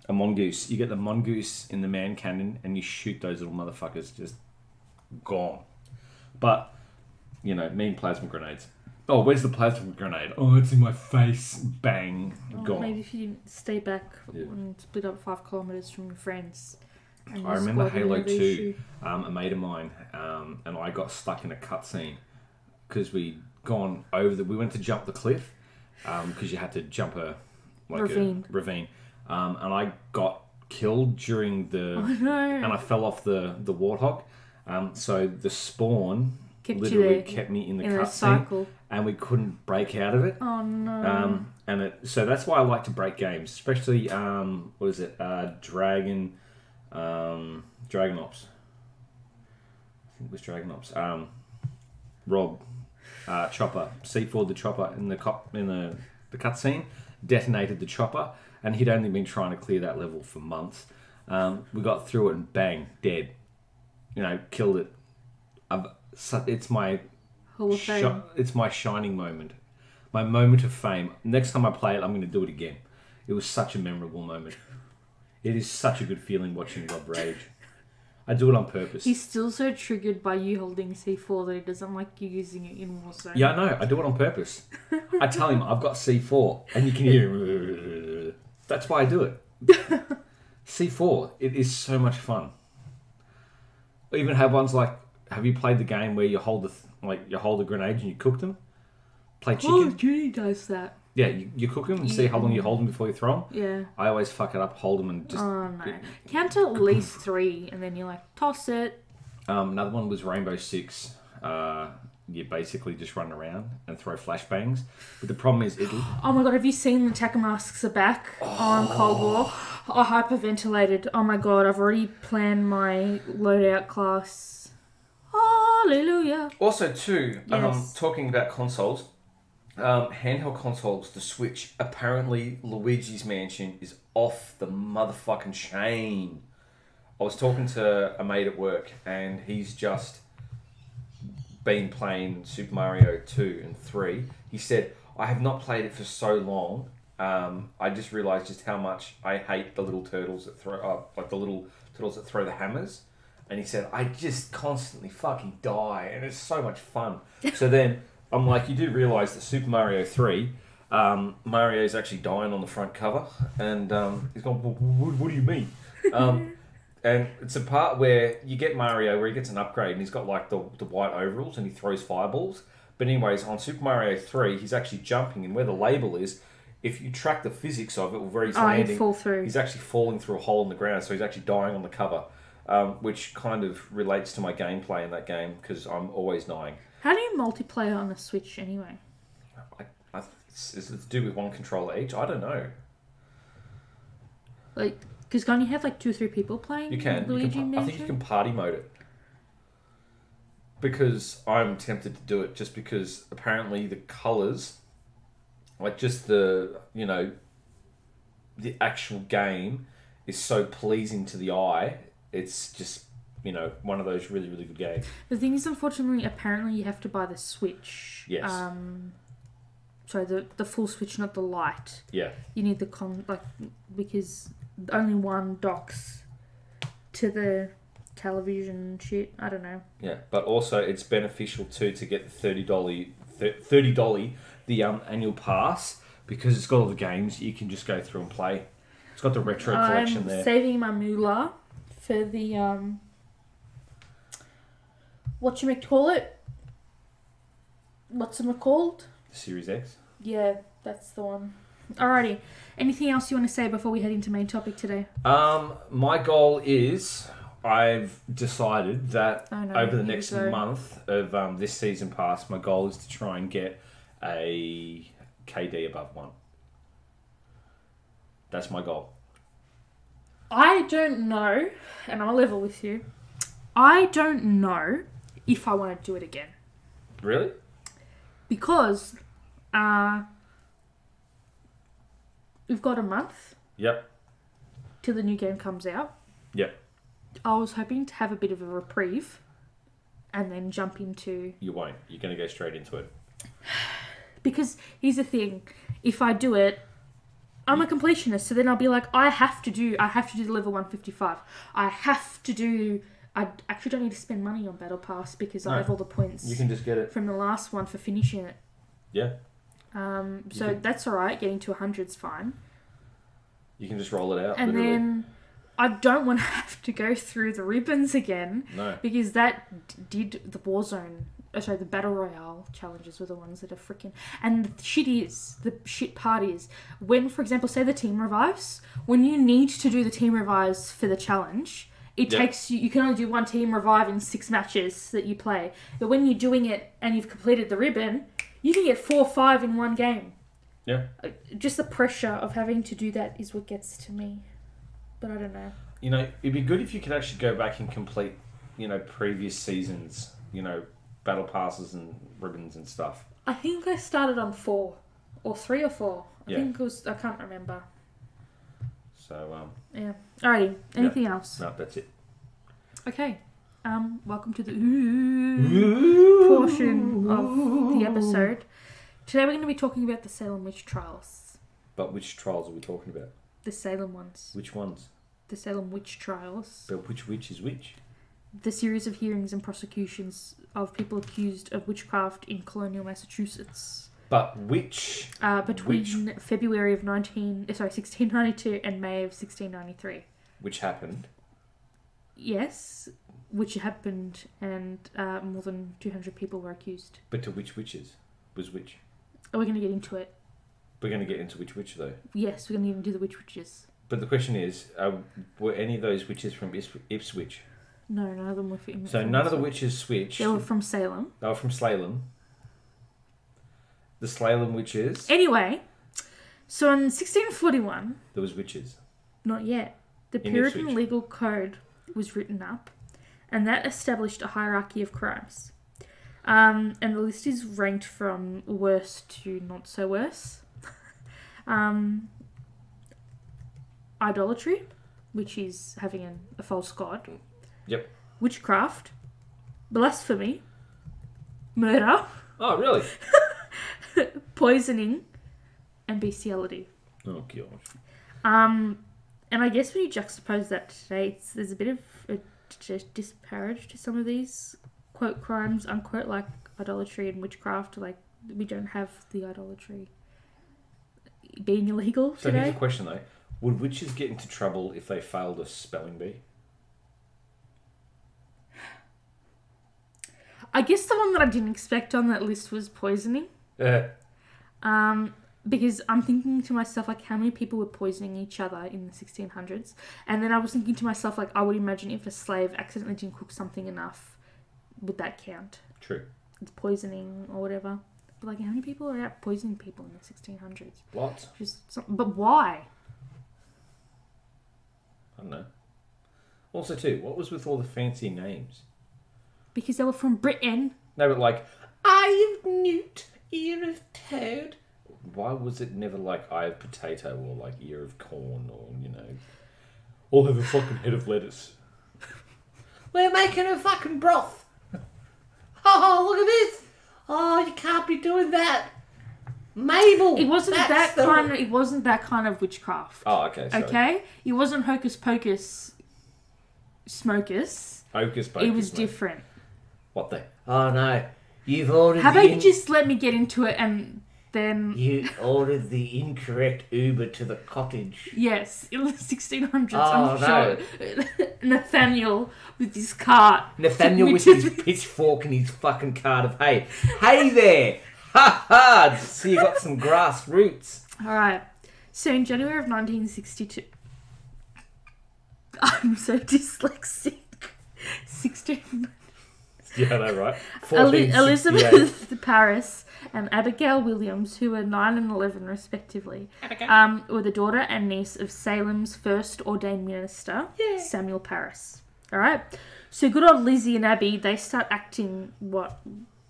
A mongoose. You get the mongoose in the man cannon, and you shoot those little motherfuckers. Just gone. But me and plasma grenades. Oh, where's the plasma grenade? Oh, it's in my face. Bang, gone. Maybe if you stay back and split up 5 kilometers from your friends. I remember Halo 2. A mate of mine and I got stuck in a cutscene because we'd gone over we went to jump the cliff. Because you had to jump a ravine. And I got killed during and I fell off the warthog. So the spawn literally kept me in the cutscene, and we couldn't break out of it. Oh no! So that's why I like to break games, especially what is it? Dragon Ops. I think it was Dragon Ops. Rob. Chopper, C4 the chopper in the cutscene, detonated the chopper, and he'd only been trying to clear that level for months. We got through it and bang, dead. Killed it. It's my Hall of Fame. It's my shining moment, my moment of fame. Next time I play it, I'm going to do it again. It was such a memorable moment. It is such a good feeling watching Rob rage. I do it on purpose. He's still so triggered by you holding C4 that he doesn't like you using it in Warzone. Yeah, I know. I do it on purpose. I tell him I've got C4, and you can hear. That's why I do it. C4. It is so much fun. I even have ones like. Have you played the game where you hold the grenades and you cook them? Play chicken. Call of Duty does that. Yeah, you cook them and see how long you hold them before you throw them. Yeah. I always fuck it up, hold them and just... Oh, no. Count to at least 3 and then you're like, toss it. Another one was Rainbow Six. You basically just run around and throw flashbangs. But the problem is it'll... Oh my god, have you seen the attacker masks are back on Cold War? I hyperventilated. Oh my god, I've already planned my loadout class. Hallelujah. Also, too, yes. Talking about consoles... handheld consoles, the Switch, apparently Luigi's Mansion is off the motherfucking chain. I was talking to a mate at work and he's just been playing Super Mario 2 and 3. He said, I have not played it for so long. I just realised just how much I hate the little turtles that throw, the hammers. And he said, I just constantly fucking die and it's so much fun. So then... I'm like, you do realise that Super Mario 3, Mario's actually dying on the front cover, and he's going, what do you mean? And it's a part where you get Mario where he gets an upgrade, and he's got like the white overalls, and he throws fireballs. But anyways, on Super Mario 3, he's actually jumping, and where the label is, if you track the physics of it, where he's landing, he'd fall through. He's actually falling through a hole in the ground, so he's actually dying on the cover, which kind of relates to my gameplay in that game, because I'm always dying. How do you multiplayer on a Switch anyway? Is it to do with one controller each? I don't know. Like, because can't you have like 2 or 3 people playing? You can. I think you can party mode it. Because I'm tempted to do it just because apparently the colours, like just the actual game is so pleasing to the eye. It's just... one of those really, really good games. The thing is, unfortunately, apparently you have to buy the Switch. Yes. Sorry, the full Switch, not the Lite. Yeah. You need because only one docks to the television shit. I don't know. Yeah, but also it's beneficial too to get the $30 the annual pass because it's got all the games you can just go through and play. It's got the retro collection there. I'm saving my moolah for the whatchamacallit? What's it called? Series X? Yeah, that's the one. Alrighty. Anything else you want to say before we head into main topic today? My goal is I've decided that over the next month of this season pass, my goal is to try and get a KD above 1. That's my goal. I don't know, and I'll level with you. I don't know if I want to do it again. Really? Because we've got a month. Yep. Till the new game comes out. Yep. I was hoping to have a bit of a reprieve and then jump into... You won't. You're going to go straight into it. Because here's the thing. If I do it, I'm a completionist. So then I'll be like, I have to do the level 155. I actually don't need to spend money on Battle Pass because I have all the points. You can just get it from the last one for finishing it. Yeah. That's alright. Getting to 100's fine. You can just roll it out. And literally. then I don't want to have to go through the ribbons again. No. Because that did the Warzone... the Battle Royale challenges were the ones that are freaking... And the shit part is, when, for example, say the team revives, when you need to do the team revives for the challenge, it takes you can only do one team revive in 6 matches that you play. But when you're doing it and you've completed the ribbon, you can get 4 or 5 in one game. Yeah. Just the pressure of having to do that is what gets to me. But I don't know. You know, it'd be good if you could actually go back and complete, previous seasons, battle passes and ribbons and stuff. I think I started on 4 or 3 or 4. I think it was, I can't remember. So, yeah. Alrighty. Anything else? No, that's it. Okay. Welcome to the portion of the episode. Today we're going to be talking about the Salem Witch Trials. But which trials are we talking about? The Salem ones. Which ones? The Salem Witch Trials. But which witch is which? The series of hearings and prosecutions of people accused of witchcraft in colonial Massachusetts. But which? Between February of 1692 and May of 1693. Which happened? Yes, which happened, and more than 200 people were accused. But to which witches was which? We're going to get into it. We're going to get into which witch, though? Yes, we're going to get into the witches. But the question is, were any of those witches from Ipswich? No, none of them were from... So none of the witches switched. They were from Salem. They were from Salem. The Salem witches. Anyway, so in 1641... There was witches. Not yet. The Puritan legal code was written up, and that established a hierarchy of crimes. And the list is ranked from worst to not so worse. Idolatry, which is having a false god. Yep. Witchcraft. Blasphemy. Murder. Oh, really? Poisoning. And bestiality. Oh, gosh. And I guess when you juxtapose that today, there's a bit of a disparage to some of these quote crimes, unquote, like idolatry and witchcraft. Like, we don't have the idolatry being illegal today. So here's a question, though. Would witches get into trouble if they failed a spelling bee? I guess the one that I didn't expect on that list was poisoning. Because I'm thinking to myself, like, how many people were poisoning each other in the 1600s? And then I was thinking to myself, like, I would imagine if a slave accidentally didn't cook something enough, would that count? True. It's poisoning or whatever. But, like, how many people are out poisoning people in the 1600s? What? But why? I don't know. Also, too, what was with all the fancy names? Because they were from Britain. No, but like, eye of newt, ear of toad. Why was it never like eye of potato or like ear of corn or, all have a fucking head of lettuce? We're making a fucking broth. Oh, look at this. Oh, you can't be doing that. Mabel. It wasn't that kind of witchcraft. Oh, okay. Sorry. Okay? It wasn't hocus pocus smokus. Hocus pocus. It was different. What the? Oh, no. You've ordered How about you just let me get into it and then... You ordered the incorrect Uber to the cottage. Yes, in the 1600s, I'm sure. Nathaniel with his cart. Nathaniel with his pitchfork and his fucking cart of hay. Hey there! Ha ha! So you got some grassroots. Alright. So in January of 1962... I'm so dyslexic. 16... Yeah, I know, right? Elizabeth Paris and Abigail Williams, who were 9 and 11 respectively, were the daughter and niece of Salem's first ordained minister, Samuel Parris. All right? So good old Lizzie and Abby, they start acting what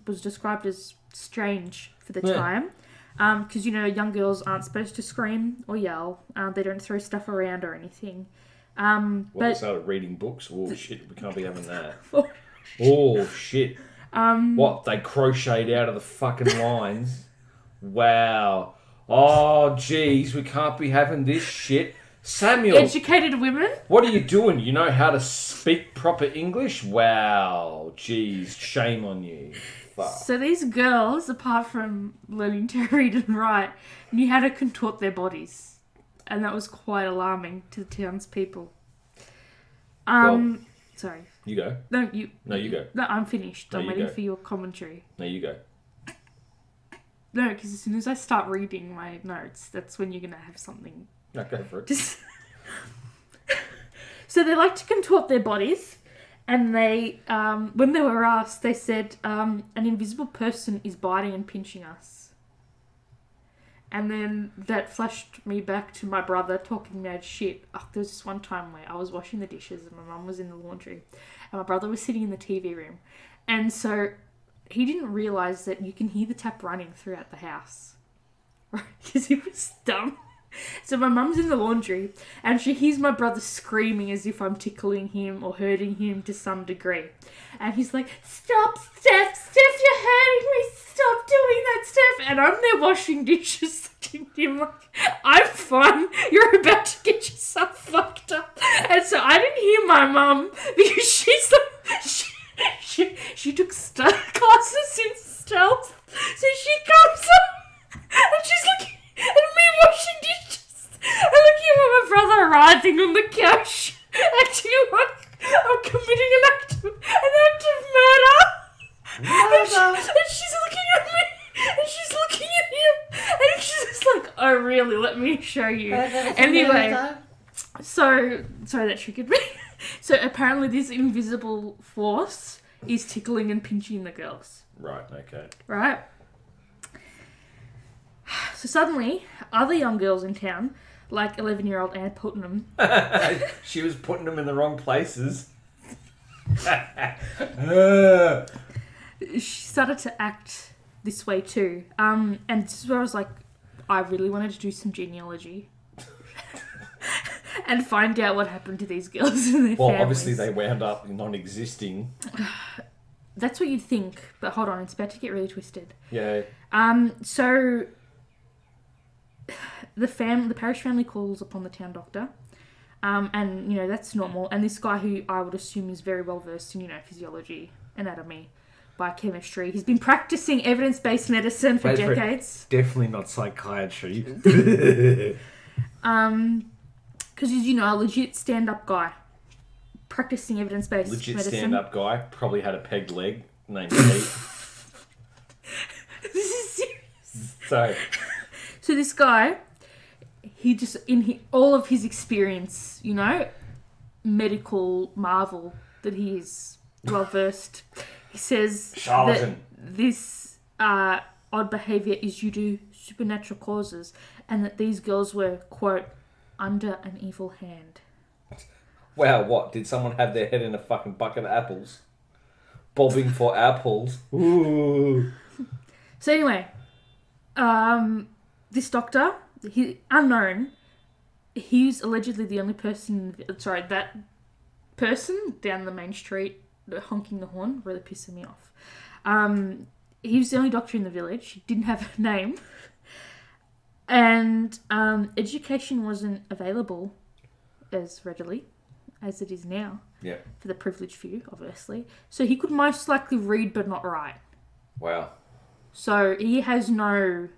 was described as strange for the time. Because, you know, young girls aren't supposed to scream or yell. They don't throw stuff around or anything. They started reading books? Oh, shit, we can't be having that. Oh, shit. What, they crocheted out of the fucking lines? Wow. Oh, geez, we can't be having this shit. Samuel. Educated women? What are you doing? You know how to speak proper English? Wow. Jeez, shame on you. Fuck. So these girls, apart from learning to read and write, knew how to contort their bodies. And that was quite alarming to the townspeople. Sorry. You go. No, you go. No, I'm finished. I'm waiting for your commentary. No, you go. No, because as soon as I start reading my notes, that's when you're going to have something. No, go for it. So they like to contort their bodies, and they, when they were asked, they said, an invisible person is biting and pinching us. And then that flashed me back to my brother talking mad shit. Oh, there was this one time where I was washing the dishes and my mum was in the laundry, and my brother was sitting in the TV room. And so he didn't realise that you can hear the tap running throughout the house. Right? Because he was dumb. So my mum's in the laundry and she hears my brother screaming as if I'm tickling him or hurting him to some degree. And he's like, "Stop, Steph, you're hurting me, stop doing that, Steph." And I'm there washing dishes looking at him like, "I'm fine, you're about to get yourself fucked up." And so I didn't hear my mum because she's like, she took classes in stealth. So she comes up and she's looking at me washing dishes and looking at my brother writhing on the couch, acting like I'm committing an act of murder. And she's looking at me, and she's looking at him, and she's just like, "Oh, really? Let me show you." Anyway, so sorry that triggered me. So apparently this invisible force is tickling and pinching the girls. Right, okay. Right? So suddenly, other young girls in town, like 11-year-old Anne Putnam... She was putting them in the wrong places. She started to act this way too. And this is where I was like, I really wanted to do some genealogy. And find out what happened to these girls and their families. Obviously they wound up non-existing. That's what you'd think, but hold on, it's about to get really twisted. Yeah. So the parish family calls upon the town doctor, and you know that's normal. And this guy, who I would assume is very well versed in, you know, physiology, anatomy, biochemistry, he's been practicing evidence-based medicine for decades. Definitely not psychiatry. Because he's, you know, a legit stand-up guy. Practicing evidence-based medicine. Legit stand-up guy. Probably had a pegged leg named Pete. This is serious. Sorry. So this guy, he just, all of his experience, you know, medical marvel that he is well-versed, he says Charlatan. that this odd behaviour is due to supernatural causes, and that these girls were, quote, under an evil hand. Wow, what? Did someone have their head in a fucking bucket of apples? Bobbing for apples? Ooh. So anyway, this doctor, unknown, he's allegedly the only person, that person down the main street honking the horn, really pissing me off. He was the only doctor in the village. He didn't have a name. And education wasn't available as readily as it is now. Yeah. For the privileged few, obviously. So he could most likely read but not write. Wow. So he has no...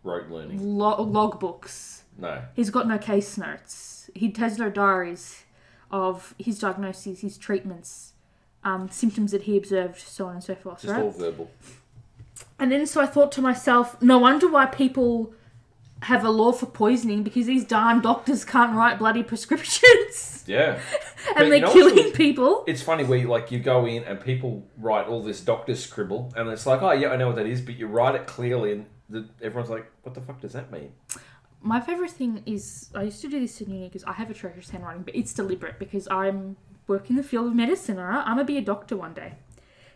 rote learning. Logbooks. No. He's got no case notes. He has no diaries of his diagnoses, his treatments, symptoms that he observed, so on and so forth. Just all verbal. And then so I thought to myself, no wonder why people have a law for poisoning because these darn doctors can't write bloody prescriptions. Yeah. And they're killing people. It's funny where you go in and people write all this doctor's scribble and it's like, oh yeah, I know what that is, but you write it clearly and everyone's like, what the fuck does that mean? My favourite thing is, I used to do this in uni because I have atrocious handwriting, but it's deliberate because I'm working in the field of medicine, alright? I'm going to be a doctor one day.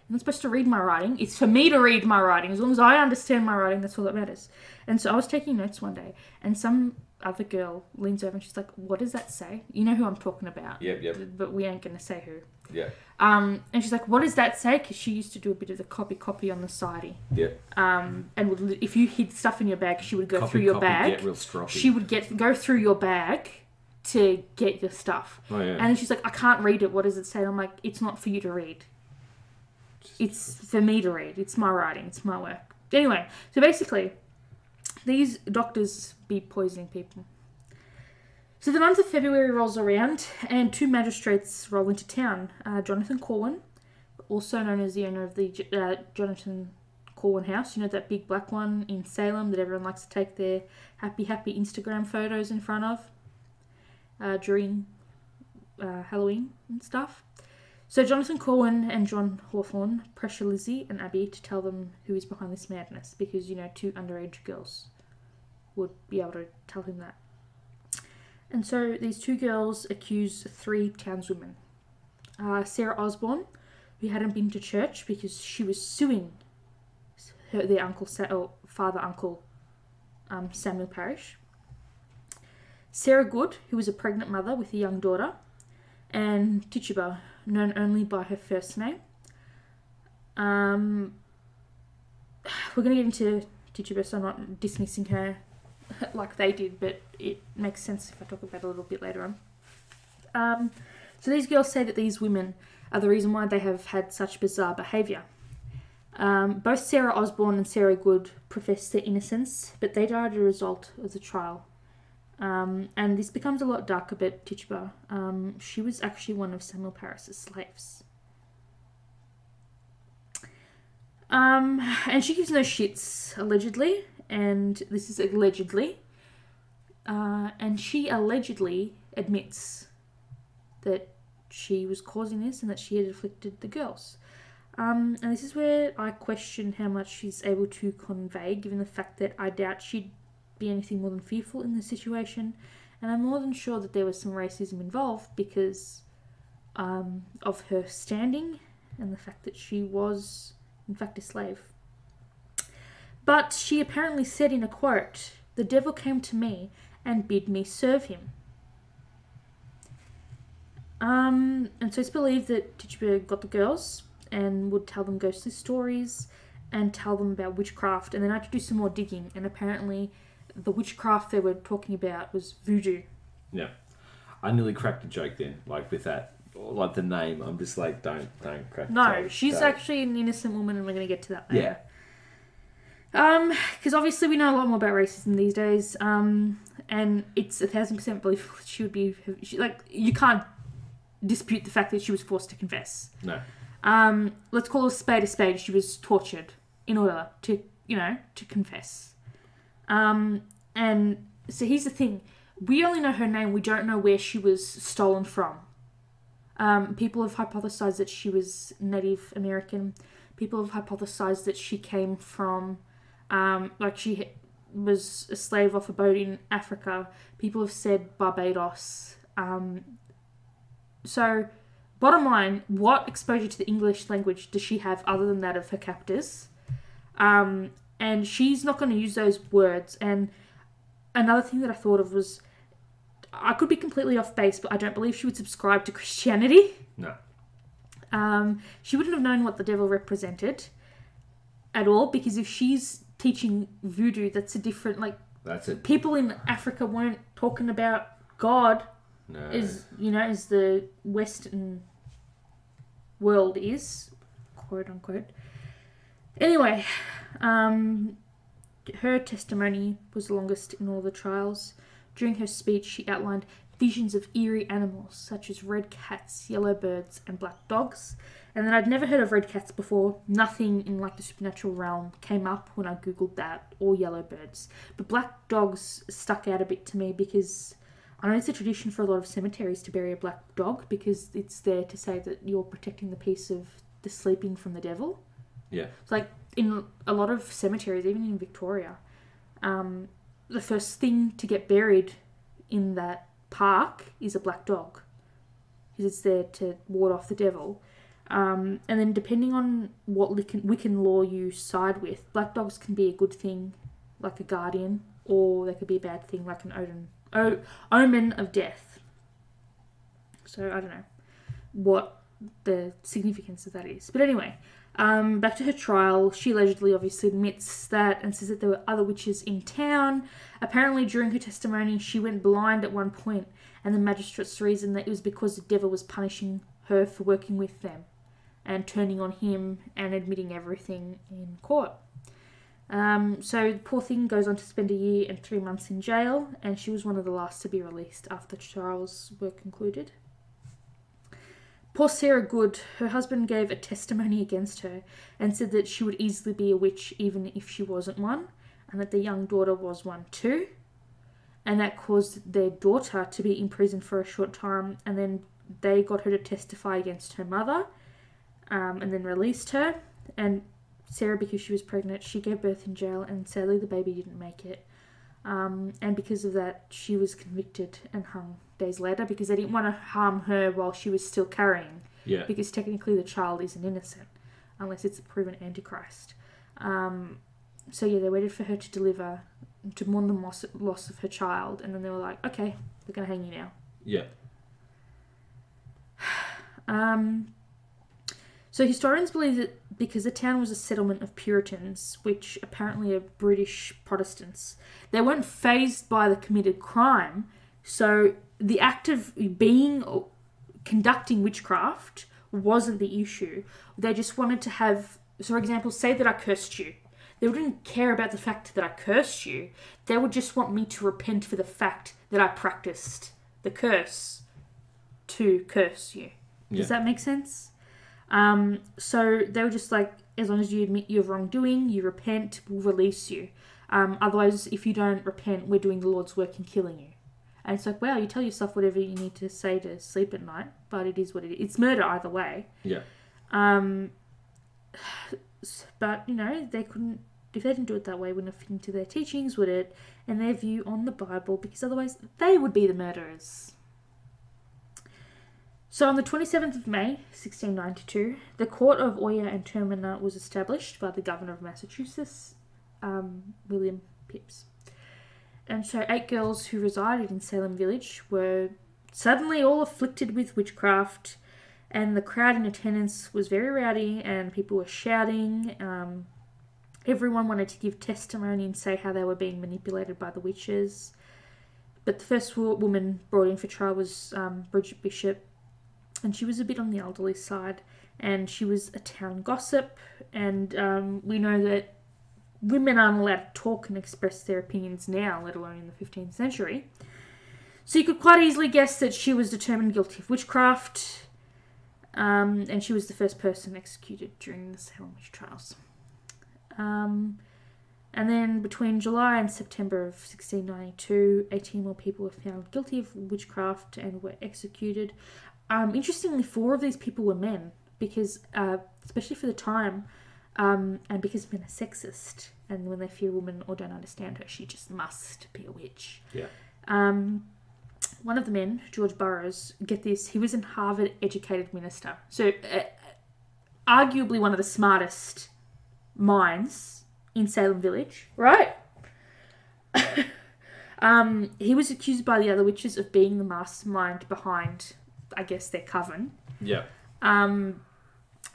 I'm not supposed to read my writing. It's for me to read my writing. As long as I understand my writing, that's all that matters. And so I was taking notes one day, and some other girl leans over and she's like, what does that say? You know who I'm talking about. Yep. But we ain't going to say who. Yeah. And she's like, what does that say? Because she used to do a bit of the copy on the sidey. Yeah. And if you hid stuff in your bag, she would go through your bag. Get real stroppy. She would go through your bag to get your stuff. Oh, yeah. And then she's like, I can't read it. What does it say? And I'm like, it's not for you to read. It's for me to read. It's my writing. It's my work. Anyway, so basically, these doctors be poisoning people. So the month of February rolls around and two magistrates roll into town. Jonathan Corwin, also known as the owner of the Jonathan Corwin house. You know, that big black one in Salem that everyone likes to take their happy Instagram photos in front of during Halloween and stuff. So Jonathan Corwin and John Hawthorne pressure Lizzie and Abby to tell them who is behind this madness because, you know, two underage girls would be able to tell him that. And so these two girls accuse three townswomen. Sarah Osborne, who hadn't been to church because she was suing their father uncle Samuel Parrish. Sarah Good, who was a pregnant mother with a young daughter. And Tituba, known only by her first name. We're going to get into Tituba, so I'm not dismissing her like they did, but it makes sense if I talk about it a little bit later on. So these girls say that these women are the reason why they have had such bizarre behaviour. Both Sarah Osborne and Sarah Good profess their innocence, but they died as a result of the trial. And this becomes a lot darker about Tituba. She was actually one of Samuel Parris's slaves. And she gives no shits, allegedly, and this is allegedly. And she allegedly admits that she was causing this and that she had afflicted the girls. And this is where I question how much she's able to convey, given the fact that I doubt she'd be anything more than fearful in this situation, and I'm more than sure that there was some racism involved because of her standing and the fact that she was in fact a slave. But she apparently said in a quote, "The devil came to me and bid me serve him." And so it's believed that Tituba got the girls and would tell them ghostly stories and tell them about witchcraft, and then I had to do some more digging, and apparently the witchcraft they were talking about was voodoo. Yeah. I nearly cracked a joke then, like with that, like the name. I'm just like, don't crack a joke. No, she's actually an innocent woman, and we're going to get to that later. Yeah. Because obviously we know a lot more about racism these days, and it's 1,000% believable that she would be, you can't dispute the fact that she was forced to confess. No. Let's call a spade a spade. She was tortured in order to, to confess. And so here's the thing. We only know her name. We don't know where she was stolen from. People have hypothesized that she was Native American. People have hypothesized that she came from, she was a slave off a boat in Africa. People have said Barbados. So, bottom line, what exposure to the English language does she have other than that of her captors? And she's not going to use those words. And another thing that I thought of was, I could be completely off base, but I don't believe she would subscribe to Christianity. No. She wouldn't have known what the devil represented at all, because if she's teaching voodoo, that's a different, that's it. People in Africa weren't talking about God as the Western world is, quote unquote. Anyway, her testimony was the longest in all the trials. During her speech, she outlined visions of eerie animals such as red cats, yellow birds, and black dogs. And then I'd never heard of red cats before. Nothing in like the supernatural realm came up when I googled that, or yellow birds. But black dogs stuck out a bit to me because I know it's a tradition for a lot of cemeteries to bury a black dog because it's there to say that you're protecting the peace of the sleeping from the devil. Yeah. It's like in a lot of cemeteries, even in Victoria, the first thing to get buried in that park is a black dog because it's there to ward off the devil. And then depending on what Wiccan law you side with, black dogs can be a good thing, like a guardian, or they could be a bad thing, like an omen of death. So I don't know what the significance of that is. But anyway, back to her trial. She allegedly obviously admits that and says that there were other witches in town. Apparently during her testimony she went blind at one point, and the magistrates reasoned that it was because the devil was punishing her for working with them and turning on him and admitting everything in court. So the poor thing goes on to spend 1 year and 3 months in jail, and she was one of the last to be released after the trials were concluded. Poor Sarah Good, her husband gave a testimony against her and said that she would easily be a witch even if she wasn't one, and that their young daughter was one too, and that caused their daughter to be imprisoned for a short time, and then they got her to testify against her mother, and then released her. And Sarah, because she was pregnant, she gave birth in jail, and sadly the baby didn't make it. And because of that, she was convicted and hung days later because they didn't want to harm her while she was still carrying. Yeah. Because technically the child isn't innocent unless it's a proven antichrist. So yeah, they waited for her to deliver, to mourn the loss of her child, and then they were like, okay, we're going to hang you now. Yeah. So historians believe that because the town was a settlement of Puritans, which apparently are British Protestants, they weren't fazed by the committed crime. So the act of conducting witchcraft wasn't the issue. They just wanted to have, so for example, say that I cursed you. They wouldn't care about the fact that I cursed you. They would just want me to repent for the fact that I practiced the curse to curse you. Does that make sense? So they were just like, as long as you admit your wrongdoing, you repent, we'll release you. Otherwise, if you don't repent, we're doing the Lord's work in killing you. And it's like, wow, you tell yourself whatever you need to say to sleep at night, but it is what it is. It's murder either way. Yeah. But, you know, they couldn't, if they didn't do it that way, it wouldn't have fit into their teachings, would it? And their view on the Bible, because otherwise they would be the murderers. So on the 27th of May, 1692, the Court of Oyer and Terminer was established by the Governor of Massachusetts, William Phips. And so 8 girls who resided in Salem Village were suddenly all afflicted with witchcraft, and the crowd in attendance was very rowdy and people were shouting. Everyone wanted to give testimony and say how they were being manipulated by the witches. But the first woman brought in for trial was Bridget Bishop, and she was a bit on the elderly side, and she was a town gossip, and we know that women aren't allowed to talk and express their opinions now, let alone in the 15th century. So you could quite easily guess that she was determined guilty of witchcraft, and she was the first person executed during the Salem Witch Trials. And then between July and September of 1692, 18 more people were found guilty of witchcraft and were executed. Interestingly, 4 of these people were men, because, especially for the time, and because men are sexist, and when they fear a woman or don't understand her, she just must be a witch. Yeah. One of the men, George Burroughs, get this, he was a Harvard-educated minister. So, arguably one of the smartest minds in Salem Village, right? He was accused by the other witches of being the mastermind behind, I guess, their coven. Yeah.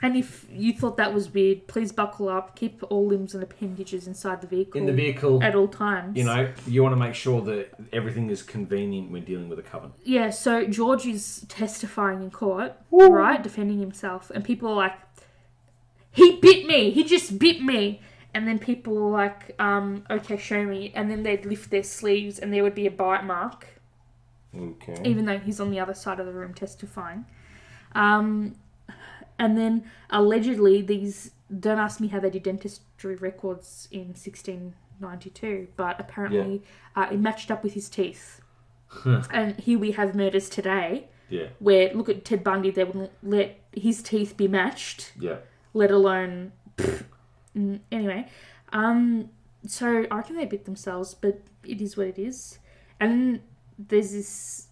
And if you thought that was weird, please buckle up. Keep all limbs and appendages inside the vehicle. In the vehicle. At all times. You know, you want to make sure that everything is convenient when dealing with a coven. Yeah, so George is testifying in court, right? Defending himself. And people are like, he bit me! He just bit me! And then people are like, okay, show me. And then they'd lift their sleeves and there would be a bite mark. Okay. Even though he's on the other side of the room testifying. And then allegedly these, don't ask me how they did dentistry records in 1692, but apparently it matched up with his teeth. And here we have murders today. Yeah. Where, look at Ted Bundy, they wouldn't let his teeth be matched. Yeah. Let alone... Anyway. So I reckon they bit themselves, but it is what it is. And there's this...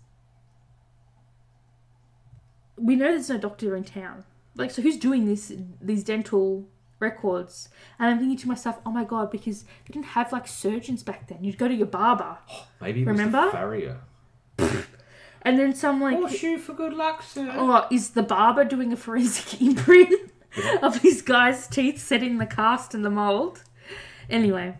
We know there's no doctor in town. Like, so who's doing these dental records? And I'm thinking to myself, oh my God, because they didn't have, like, surgeons back then. You'd go to your barber. Oh, maybe it was the farrier. And then some, like... Oh, shoe for good luck, sir. Oh, is the barber doing a forensic imprint of this guy's teeth set in the cast and the mould? Anyway...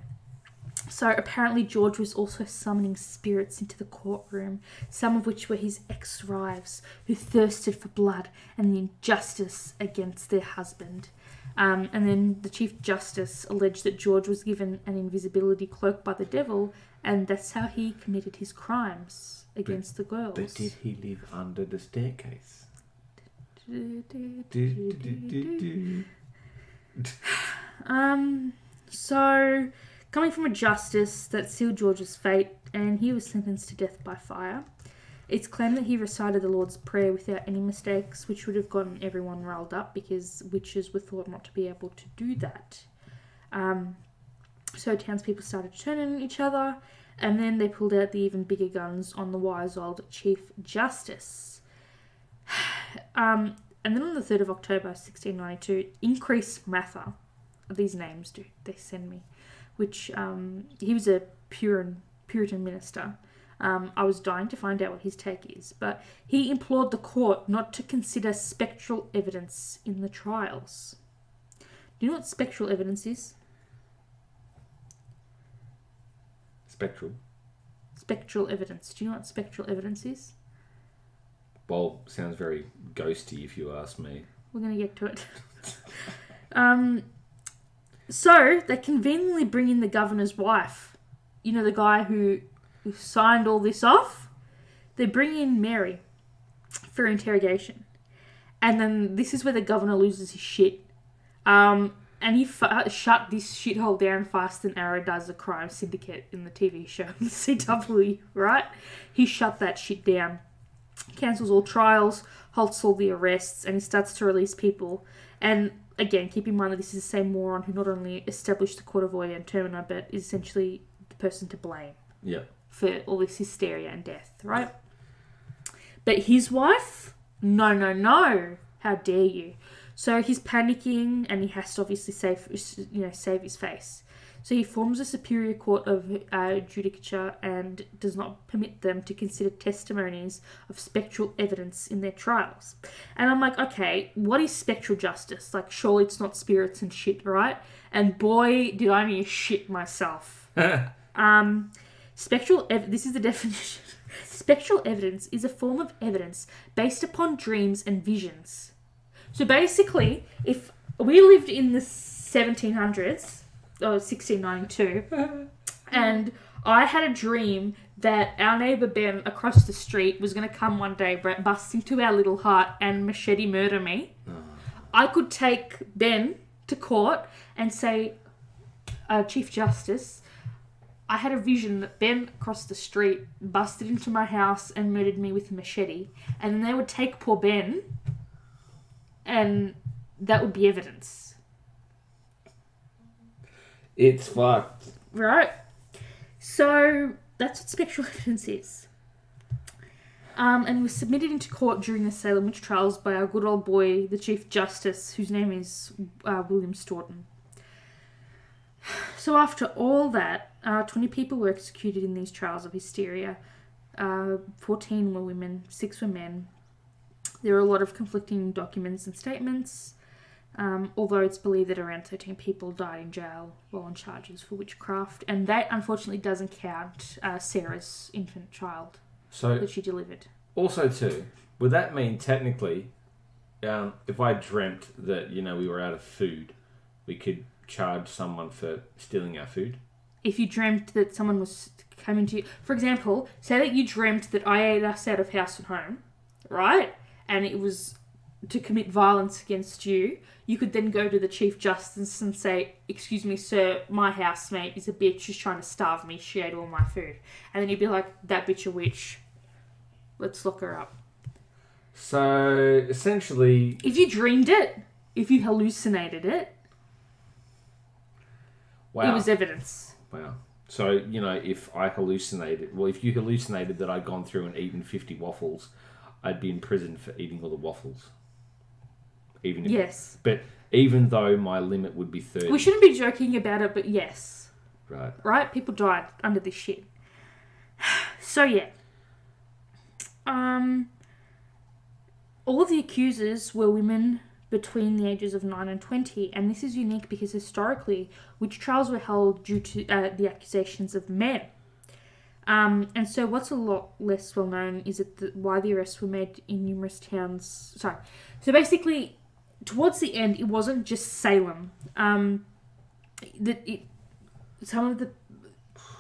So apparently George was also summoning spirits into the courtroom, some of which were his ex-wives who thirsted for blood and the injustice against their husband. And then the Chief Justice alleged that George was given an invisibility cloak by the devil, and that's how he committed his crimes against the girls. But did he live under the staircase? So... Coming from a justice that sealed George's fate, and he was sentenced to death by fire. It's claimed that he recited the Lord's Prayer without any mistakes, which would have gotten everyone riled up because witches were thought not to be able to do that. So townspeople started turning on each other, and then they pulled out the even bigger guns on the wise old Chief Justice. And then on the 3rd of October 1692, Increase Mather, these names do, they send me, which he was a Puritan minister. I was dying to find out what his take is, but he implored the court not to consider spectral evidence in the trials. Do you know what spectral evidence is? Spectral? Spectral evidence. Do you know what spectral evidence is? Well, sounds very ghosty if you ask me. We're going to get to it. So, they conveniently bring in the governor's wife. You know, the guy who signed all this off? They bring in Mary for interrogation. And then this is where the governor loses his shit. And he shut this shithole down faster than Arrow does a crime syndicate in the TV show, the CW, right? He shut that shit down. Cancels all trials, halts all the arrests, and he starts to release people. And... Again, keep in mind that this is the same moron who not only established the Court of Oya and Termina, but is essentially the person to blame for all this hysteria and death, right? But his wife? No. How dare you? So he's panicking and he has to obviously save his face. So he forms a superior court of judicature and does not permit them to consider testimonies of spectral evidence in their trials. And I'm like, okay, what is spectral justice? Like, surely it's not spirits and shit, right? And boy, did I need to shit myself. This is the definition. Spectral evidence is a form of evidence based upon dreams and visions. So basically, if we lived in the 1700s, or 1692, and I had a dream that our neighbour Ben across the street was going to come one day, bust into our little hut and machete murder me. I could take Ben to court and say, Chief Justice, I had a vision that Ben across the street busted into my house and murdered me with a machete, and then they would take poor Ben, and that would be evidence. It's fucked. Right? So, that's what spectral evidence is. And it was submitted into court during the Salem Witch Trials by our good old boy, the Chief Justice, whose name is William Staunton. So after all that, 20 people were executed in these trials of hysteria. 14 were women, 6 were men. There were a lot of conflicting documents and statements. Although it's believed that around 13 people died in jail while on charges for witchcraft. And that, unfortunately, doesn't count Sarah's infant child that she delivered. Also, too, would that mean, technically, if I dreamt that, we were out of food, we could charge someone for stealing our food? if you dreamt that someone was coming to you, for example, say that you dreamt that I ate us out of house and home, right? And it was to commit violence against you, you could then go to the Chief Justice and say, excuse me, sir, my housemate is a bitch, she's trying to starve me, she ate all my food. And then you'd be like, that bitch a witch. Let's lock her up. So, essentially... If you dreamed it, if you hallucinated it, wow. It was evidence. Wow. So, you know, if you hallucinated that I'd gone through and eaten 50 waffles, I'd be in prison for eating all the waffles. Yes. But even though my limit would be 30. We shouldn't be joking about it, but yes. Right. Right? People died under this shit. So, yeah. All of the accusers were women between the ages of 9 and 20, and this is unique because historically, witch trials were held due to the accusations of men. And so what's a lot less well known is that why the arrests were made in numerous towns. Sorry. So basically, towards the end, it wasn't just Salem. Some of the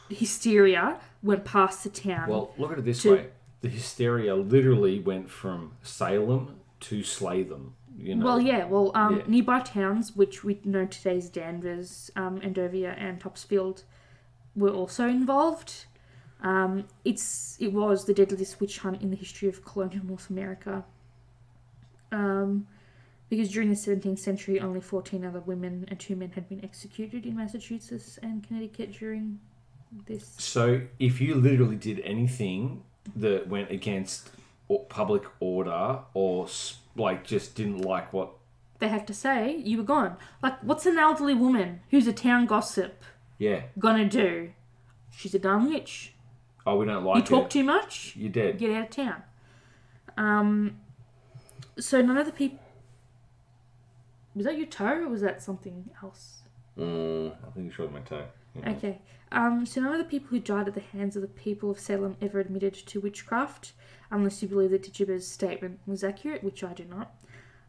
hysteria went past the town. Well, look at it this way. The hysteria literally went from Salem to Slatham. You know? Well, yeah. Nearby towns, which we know today is Danvers, Andover, and Topsfield, were also involved. It was the deadliest witch hunt in the history of colonial North America. Because during the 17th century, only 14 other women and 2 men had been executed in Massachusetts and Connecticut during this. So, if you literally did anything that went against public order or like just didn't like what they have to say, you were gone. Like, what's an elderly woman who's a town gossip gonna do? She's a dumb witch. Oh, we don't like you talk too much, you're dead. Get out of town. So none of the people... Was that your toe or was that something else? I think you showed my toe. Yeah. Okay. So none of the people who died at the hands of the people of Salem ever admitted to witchcraft, unless you believe that Digiba's statement was accurate, which I do not.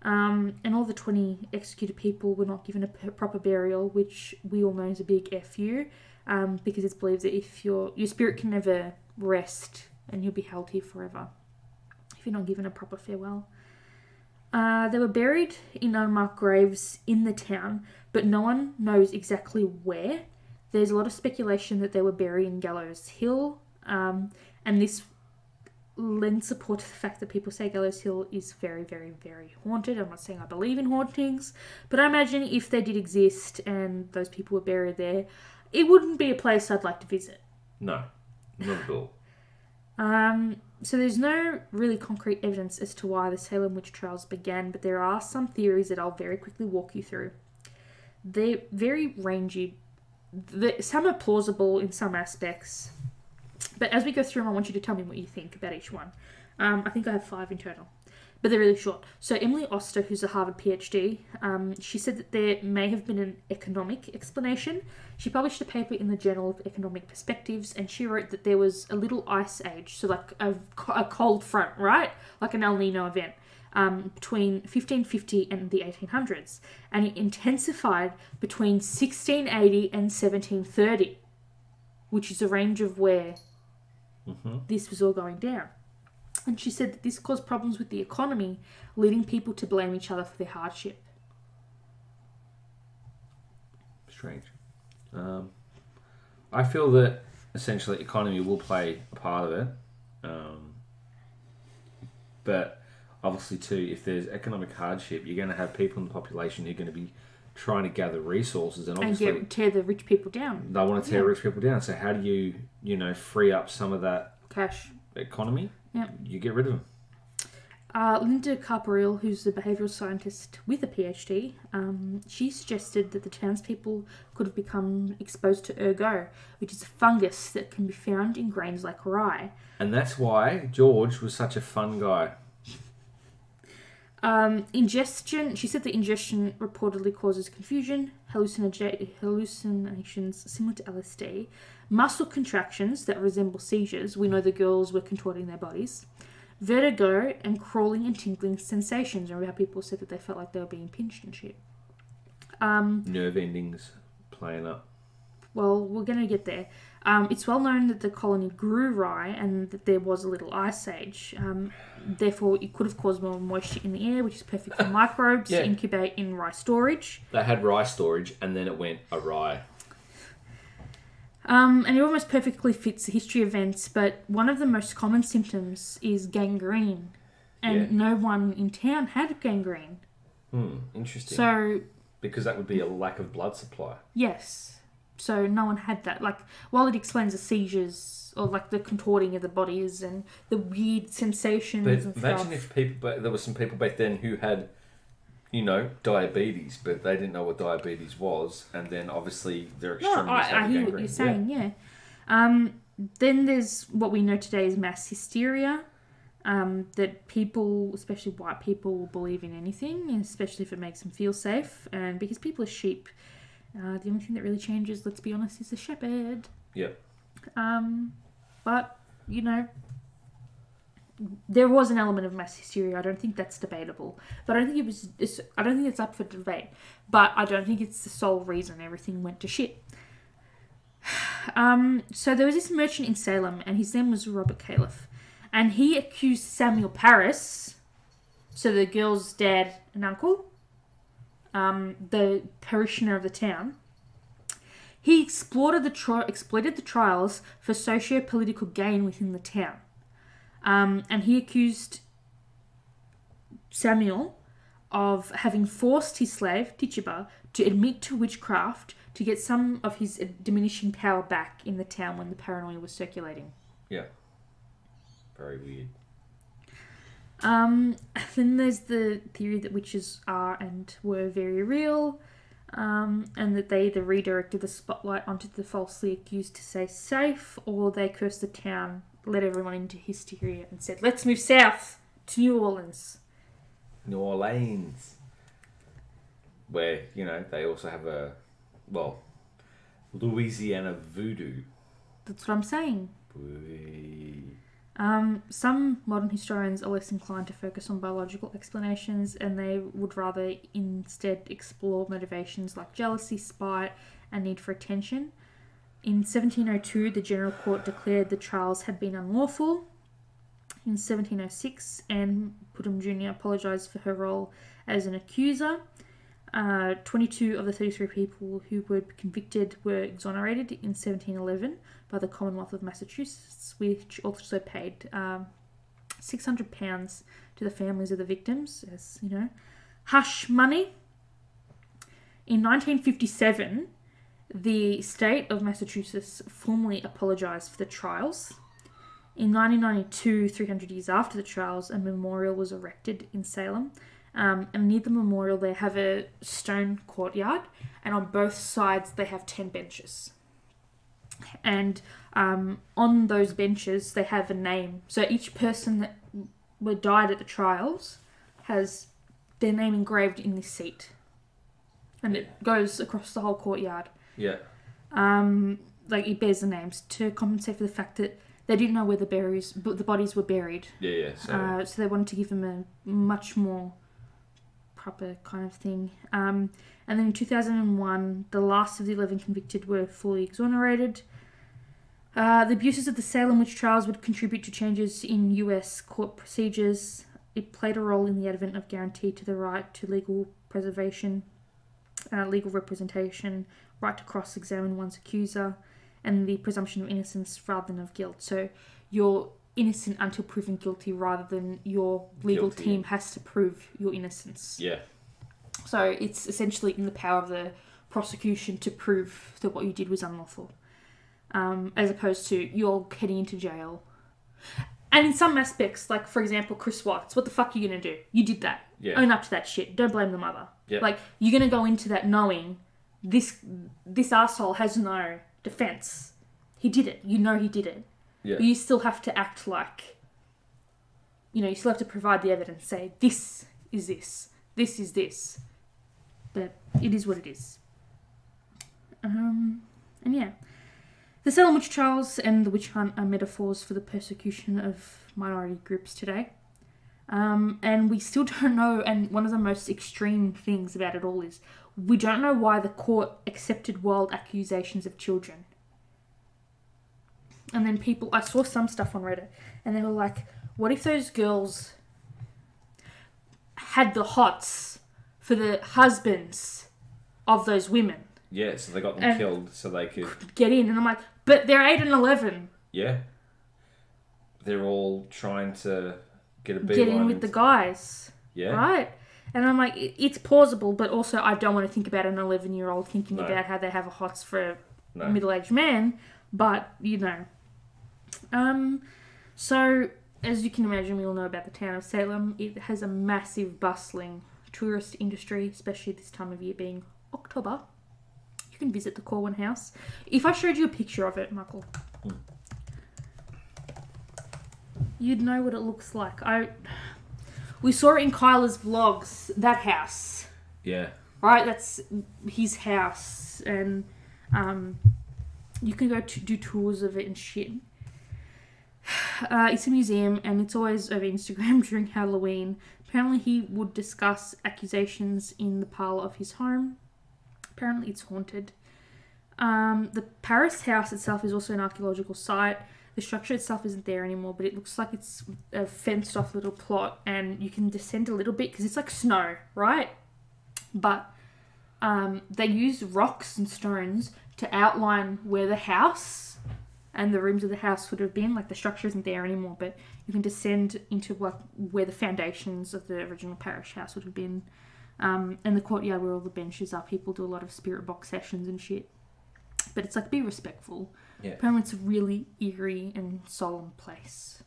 And all the 20 executed people were not given a proper burial, which we all know is a big FU, because it's believed that if your spirit can never rest and you'll be held here forever if you're not given a proper farewell. They were buried in unmarked graves in the town, but no one knows exactly where. There's a lot of speculation that they were buried in Gallows Hill, and this lends support to the fact that people say Gallows Hill is very, very, very haunted. I'm not saying I believe in hauntings, but I imagine if they did exist and those people were buried there, it wouldn't be a place I'd like to visit. No, not at all. So there's no really concrete evidence as to why the Salem Witch Trials began, but there are some theories that I'll very quickly walk you through. They're very rangy. Some are plausible in some aspects, but as we go through them, I want you to tell me what you think about each one. I think I have 5 in total, but they're really short. So Emily Oster, who's a Harvard PhD, she said that there may have been an economic explanation. She published a paper in the Journal of Economic Perspectives, and she wrote that there was a little ice age, so like a cold front, right? Like an El Nino event. Between 1550 and the 1800s, and it intensified between 1680 and 1730, which is a range of where this was all going down. And she said that this caused problems with the economy, leading people to blame each other for their hardship. Strange. I feel that essentially economy will play a part of it, but obviously, too, if there's economic hardship, you're going to have people in the population who are going to be trying to gather resources and obviously tear the rich people down. They want to tear rich people down. So how do you free up some of that cash economy? Yeah, you get rid of them. Linda Carpariel, who's a behavioural scientist with a PhD, she suggested that the townspeople could have become exposed to ergot, which is a fungus that can be found in grains like rye. And that's why George was such a fun guy. Ingestion. She said that ingestion reportedly causes confusion, hallucinations similar to LSD, muscle contractions that resemble seizures. We know the girls were contorting their bodies, vertigo, and crawling and tingling sensations. Remember how people said that they felt like they were being pinched and shit. Nerve endings playing up. Well, we're going to get there. It's well known that the colony grew rye and that there was a little ice age. Therefore, it could have caused more moisture in the air, which is perfect for microbes to incubate in rye storage. They had rye storage and then it went awry. And it almost perfectly fits the history events, but one of the most common symptoms is gangrene. And no one in town had gangrene. Interesting. So... Because that would be a lack of blood supply. Yes. So no one had that. Like, while it explains the seizures or like the contorting of the bodies and the weird sensations but and imagine stuff. if people, but there were some people back then who had, you know, diabetes, but they didn't know what diabetes was, and then obviously their extremities had I hear gangrene. what you're saying. Yeah. Then there's what we know today as mass hysteria. That people, especially white people, will believe in anything, especially if it makes them feel safe. And because people are sheep, the only thing that really changes, let's be honest, is the shepherd. Yep. But, you know, there was an element of mass hysteria. I don't think that's debatable. But I don't think I don't think it's up for debate. But I don't think it's the sole reason everything went to shit. So there was this merchant in Salem, and his name was Robert Califf. And he accused Samuel Parris, so the girl's dad and uncle, the parishioner of the town. He exploited the trials for socio-political gain within the town. And he accused Samuel of having forced his slave, Tituba, to admit to witchcraft to get some of his diminishing power back in the town when the paranoia was circulating. Yeah. Very weird. Then there's the theory that witches are and were very real, and that they either redirected the spotlight onto the falsely accused to stay safe, or they cursed the town, led everyone into hysteria, and said, "Let's move south to New Orleans." New Orleans. Where, you know, they also have Louisiana voodoo. That's what I'm saying. Boy. Some modern historians are less inclined to focus on biological explanations, and they would rather instead explore motivations like jealousy, spite, and need for attention. In 1702, the General Court declared the trials had been unlawful. In 1706, Anne Putnam Jr. apologised for her role as an accuser. 22 of the 33 people who were convicted were exonerated in 1711 by the Commonwealth of Massachusetts, which also paid £600 to the families of the victims as, you know, hush money. In 1957, the state of Massachusetts formally apologised for the trials. In 1992, 300 years after the trials, a memorial was erected in Salem. And near the memorial, they have a stone courtyard, and on both sides, they have 10 benches. And on those benches, they have a name. So each person that died at the trials has their name engraved in this seat. And it goes across the whole courtyard. Yeah. Like, it bears the names to compensate for the fact that they didn't know where the bodies were buried. Yeah. So they wanted to give them a much more proper kind of thing. And then in 2001, the last of the 11 convicted were fully exonerated. The abuses of the Salem Witch Trials would contribute to changes in US court procedures. It played a role in the advent of guarantee to the right to legal preservation, legal representation, right to cross-examine one's accuser, and the presumption of innocence rather than of guilt. So you're innocent until proven guilty rather than your legal team has to prove your innocence. Yeah. So it's essentially in the power of the prosecution to prove that what you did was unlawful. As opposed to you're heading into jail. And in some aspects, like, for example, Chris Watts, what the fuck are you going to do? You did that. Yeah. Own up to that shit. Don't blame the mother. Yep. Like, you're going to go into that knowing this arsehole has no defense. He did it. You know he did it. Yeah. But you still have to act like, you know, you still have to provide the evidence. Say, this is this. This is this. But it is what it is. And yeah. The Salem Witch Trials and the witch hunt are metaphors for the persecution of minority groups today. And we still don't know, and one of the most extreme things about it all is we don't know why the court accepted wild accusations of children. And then I saw some stuff on Reddit, and they were like, what if those girls had the hots for the husbands of those women? Yeah, so they got them killed so they could get in. And I'm like, but they're 8 and 11. Yeah. They're all trying to get in with the guys. Yeah. Right? And I'm like, it's plausible, but also I don't want to think about an 11-year-old thinking about how they have a hots for a middle-aged man. But, you know. So, as you can imagine, we all know about the town of Salem. It has a massive, bustling tourist industry, especially this time of year being October. You can visit the Corwin House. If I showed you a picture of it, Michael, you'd know what it looks like. We saw it in Kyla's vlogs, that house. Yeah. Right? That's his house. And you can go to do tours of it and shit. It's a museum, and it's always over Instagram during Halloween. Apparently he would discuss accusations in the parlour of his home. Apparently it's haunted. The Paris house itself is also an archaeological site. The structure itself isn't there anymore, but it looks like it's a fenced off little plot, and you can descend a little bit because it's like snow, right? But they use rocks and stones to outline where the house and the rooms of the house would have been. Like, the structure isn't there anymore, but you can descend into like where the foundations of the original parish house would have been. And the courtyard where all the benches are. People do a lot of spirit box sessions and shit. But it's like, be respectful. Yeah. Apparently it's a really eerie and solemn place.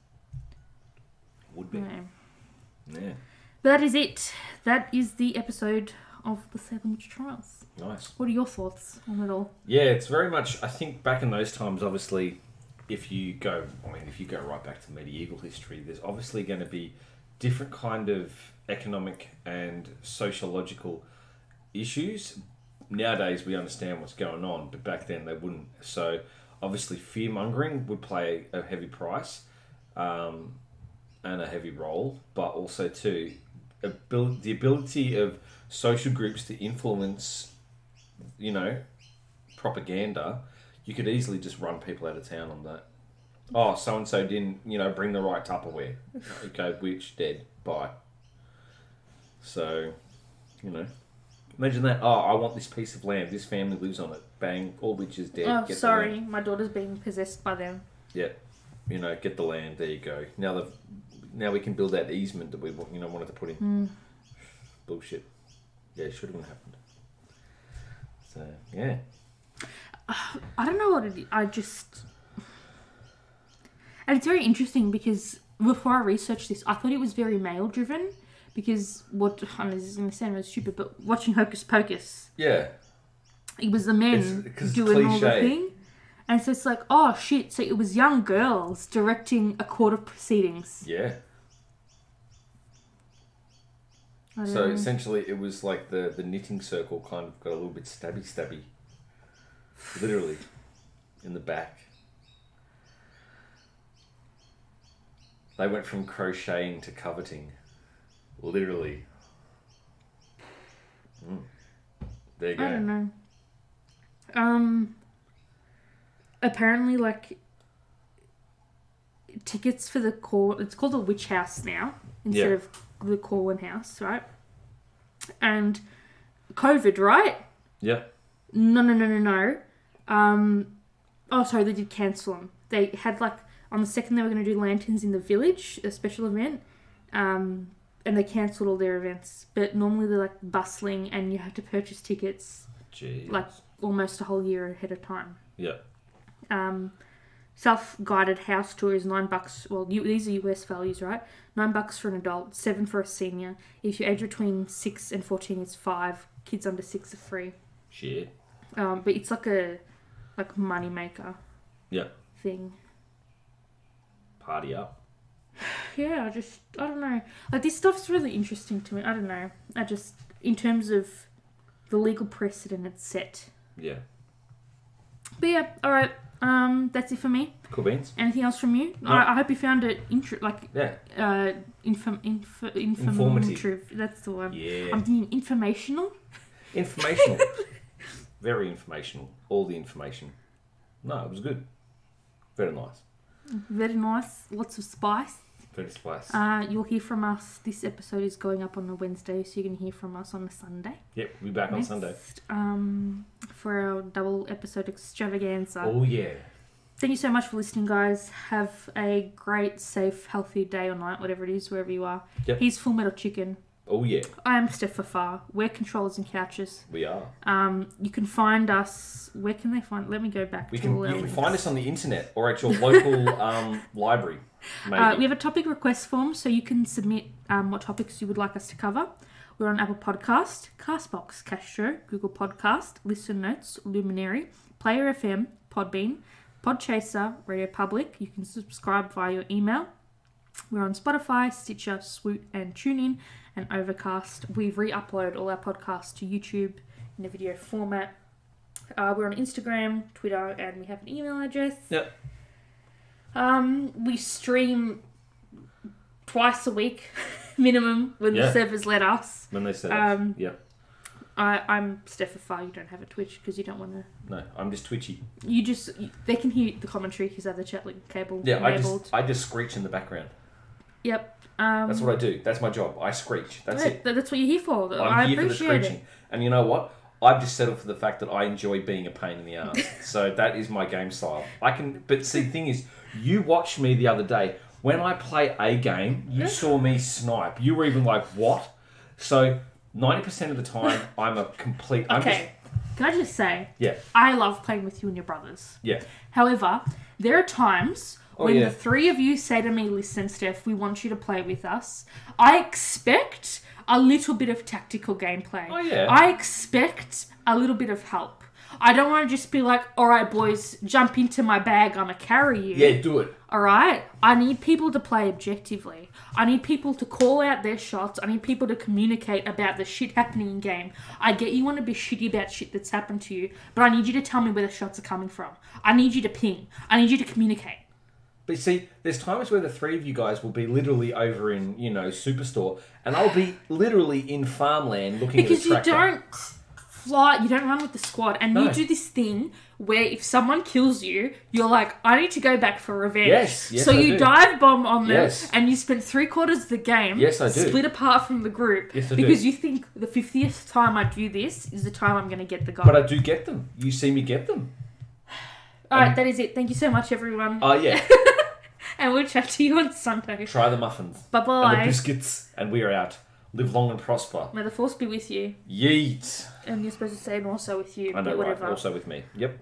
Would be. Yeah. But that is it. That is the episode of the Salem Witch Trials. Nice. What are your thoughts on it all? Yeah, it's very much, I think back in those times, obviously, if you go right back to medieval history, there's obviously going to be different kind of economic and sociological issues. Nowadays, we understand what's going on, but back then they wouldn't. So, obviously, fear-mongering would play a heavy price and a heavy role, but also, too, the ability of social groups to influence, you know, propaganda. You could easily just run people out of town on that. Oh, so-and-so didn't, you know, bring the right Tupperware. Okay, witch, dead, bye. So, you know, imagine that. Oh, I want this piece of land. This family lives on it. Bang, all witches dead. Oh, sorry, my daughter's being possessed by them. Yeah, you know, get the land. There you go. Now we can build that easement that we wanted to put in. Bullshit. Yeah, it should have happened. So, yeah. I don't know what it is. And it's very interesting because before I researched this, I thought it was very male-driven because I mean, this is going to sound really stupid, but watching Hocus Pocus. Yeah. It was the men doing all the thing. And so it's like, oh, shit. So it was young girls directing a court of proceedings. Yeah. So essentially it was like the knitting circle kind of got a little bit stabby. Literally. In the back. They went from crocheting to coveting. Literally. There you go. I don't know. Apparently, like, tickets for the it's called the Witch House now instead of the Corwin House, right? And COVID, right? Yeah. No. Oh, sorry, they did cancel them. They had, like, on the 2nd they were going to do lanterns in the village, a special event, and they cancelled all their events. But normally they're, like, bustling and you have to purchase tickets, like, almost a whole year ahead of time. Yeah. Self-guided house tour is $9. Well, these are US values, right? $9 for an adult, $7 for a senior. If you age between 6 and 14, it's $5. Kids under 6 are free. Shit. But it's like a money maker. Yeah. Thing. Party up. Yeah, I don't know. Like, this stuff's really interesting to me. I don't know. In terms of the legal precedent it's set. Yeah. But yeah, alright. That's it for me. Cool beans. Anything else from you? No. I hope you found it informative. That's the one. Yeah. I'm thinking informational. Informational. Very informational. All the information. No, it was good. Very nice. Very nice. Lots of spice. Very spice. You'll hear from us. This episode is going up on a Wednesday, so you can hear from us on a Sunday. Yep, we'll be back on Sunday. For our double episode extravaganza. Oh, yeah. Thank you so much for listening, guys. Have a great, safe, healthy day or night, whatever it is, wherever you are. Yep. He's FullMetalChicken. Oh, yeah. I am Stephfafahh. We're Controllers and Couches. We are. You can find us... Where can they find... Let me go back to all our You can links. find us on the internet or at your local library. Maybe. We have a topic request form, so you can submit what topics you would like us to cover. We're on Apple Podcast, Castbox, Castro, Google Podcast, Listen Notes, Luminary, Player FM, Podbean, Podchaser, Radio Public. You can subscribe via your email. We're on Spotify, Stitcher, Swoot, and TuneIn, and Overcast. We've re-uploaded all our podcasts to YouTube in a video format. We're on Instagram, Twitter, and we have an email address. Yep. We stream twice a week, minimum, when the servers let us. When they set us. Yep. I'm Stephfafahh. You don't have a Twitch because you don't want to... No, I'm just twitchy. They can hear the commentary because I have the chat link cable enabled. I just screech in the background. Yep. That's what I do. That's my job. I screech. That's it. That's what you're here for. I'm here for the screeching. And you know what? I've just settled for the fact that I enjoy being a pain in the ass. So that is my game style. But see, the thing is, you watched me the other day. When I play a game, you saw me snipe. You were even like, what? So 90% of the time, I'm a complete... Okay. Can I just say... Yeah. I love playing with you and your brothers. Yeah. However, there are times... when the three of you say to me, listen, Steph, we want you to play with us, I expect a little bit of tactical gameplay. Oh, yeah. I expect a little bit of help. I don't want to just be like, all right, boys, jump into my bag, I'm going to carry you. Yeah, do it. All right? I need people to play objectively. I need people to call out their shots. I need people to communicate about the shit happening in game. I get you want to be shitty about shit that's happened to you, but I need you to tell me where the shots are coming from. I need you to ping. I need you to communicate. But see, there's times where the three of you guys will be literally over in, Superstore, and I'll be literally in farmland looking at a tractor. Because you don't fly, you don't run with the squad, and you do this thing where if someone kills you, you're like, I need to go back for revenge. Yes, so you dive bomb on them, yes. and you spend 3/4 of the game split apart from the group. Yes, I because do. You think the 50th time I do this is the time I'm going to get the guy. But I do get them. You see me get them. Alright, that is it. Thank you so much, everyone. Oh, yeah. And we'll chat to you on Sunday. Try the muffins. Bye-bye. And the biscuits. And we are out. Live long and prosper. May the force be with you. Yeet. And you're supposed to say, and also with you. I know, but whatever. Right. Also with me. Yep.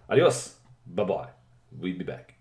Adios. Bye-bye. We'll be back.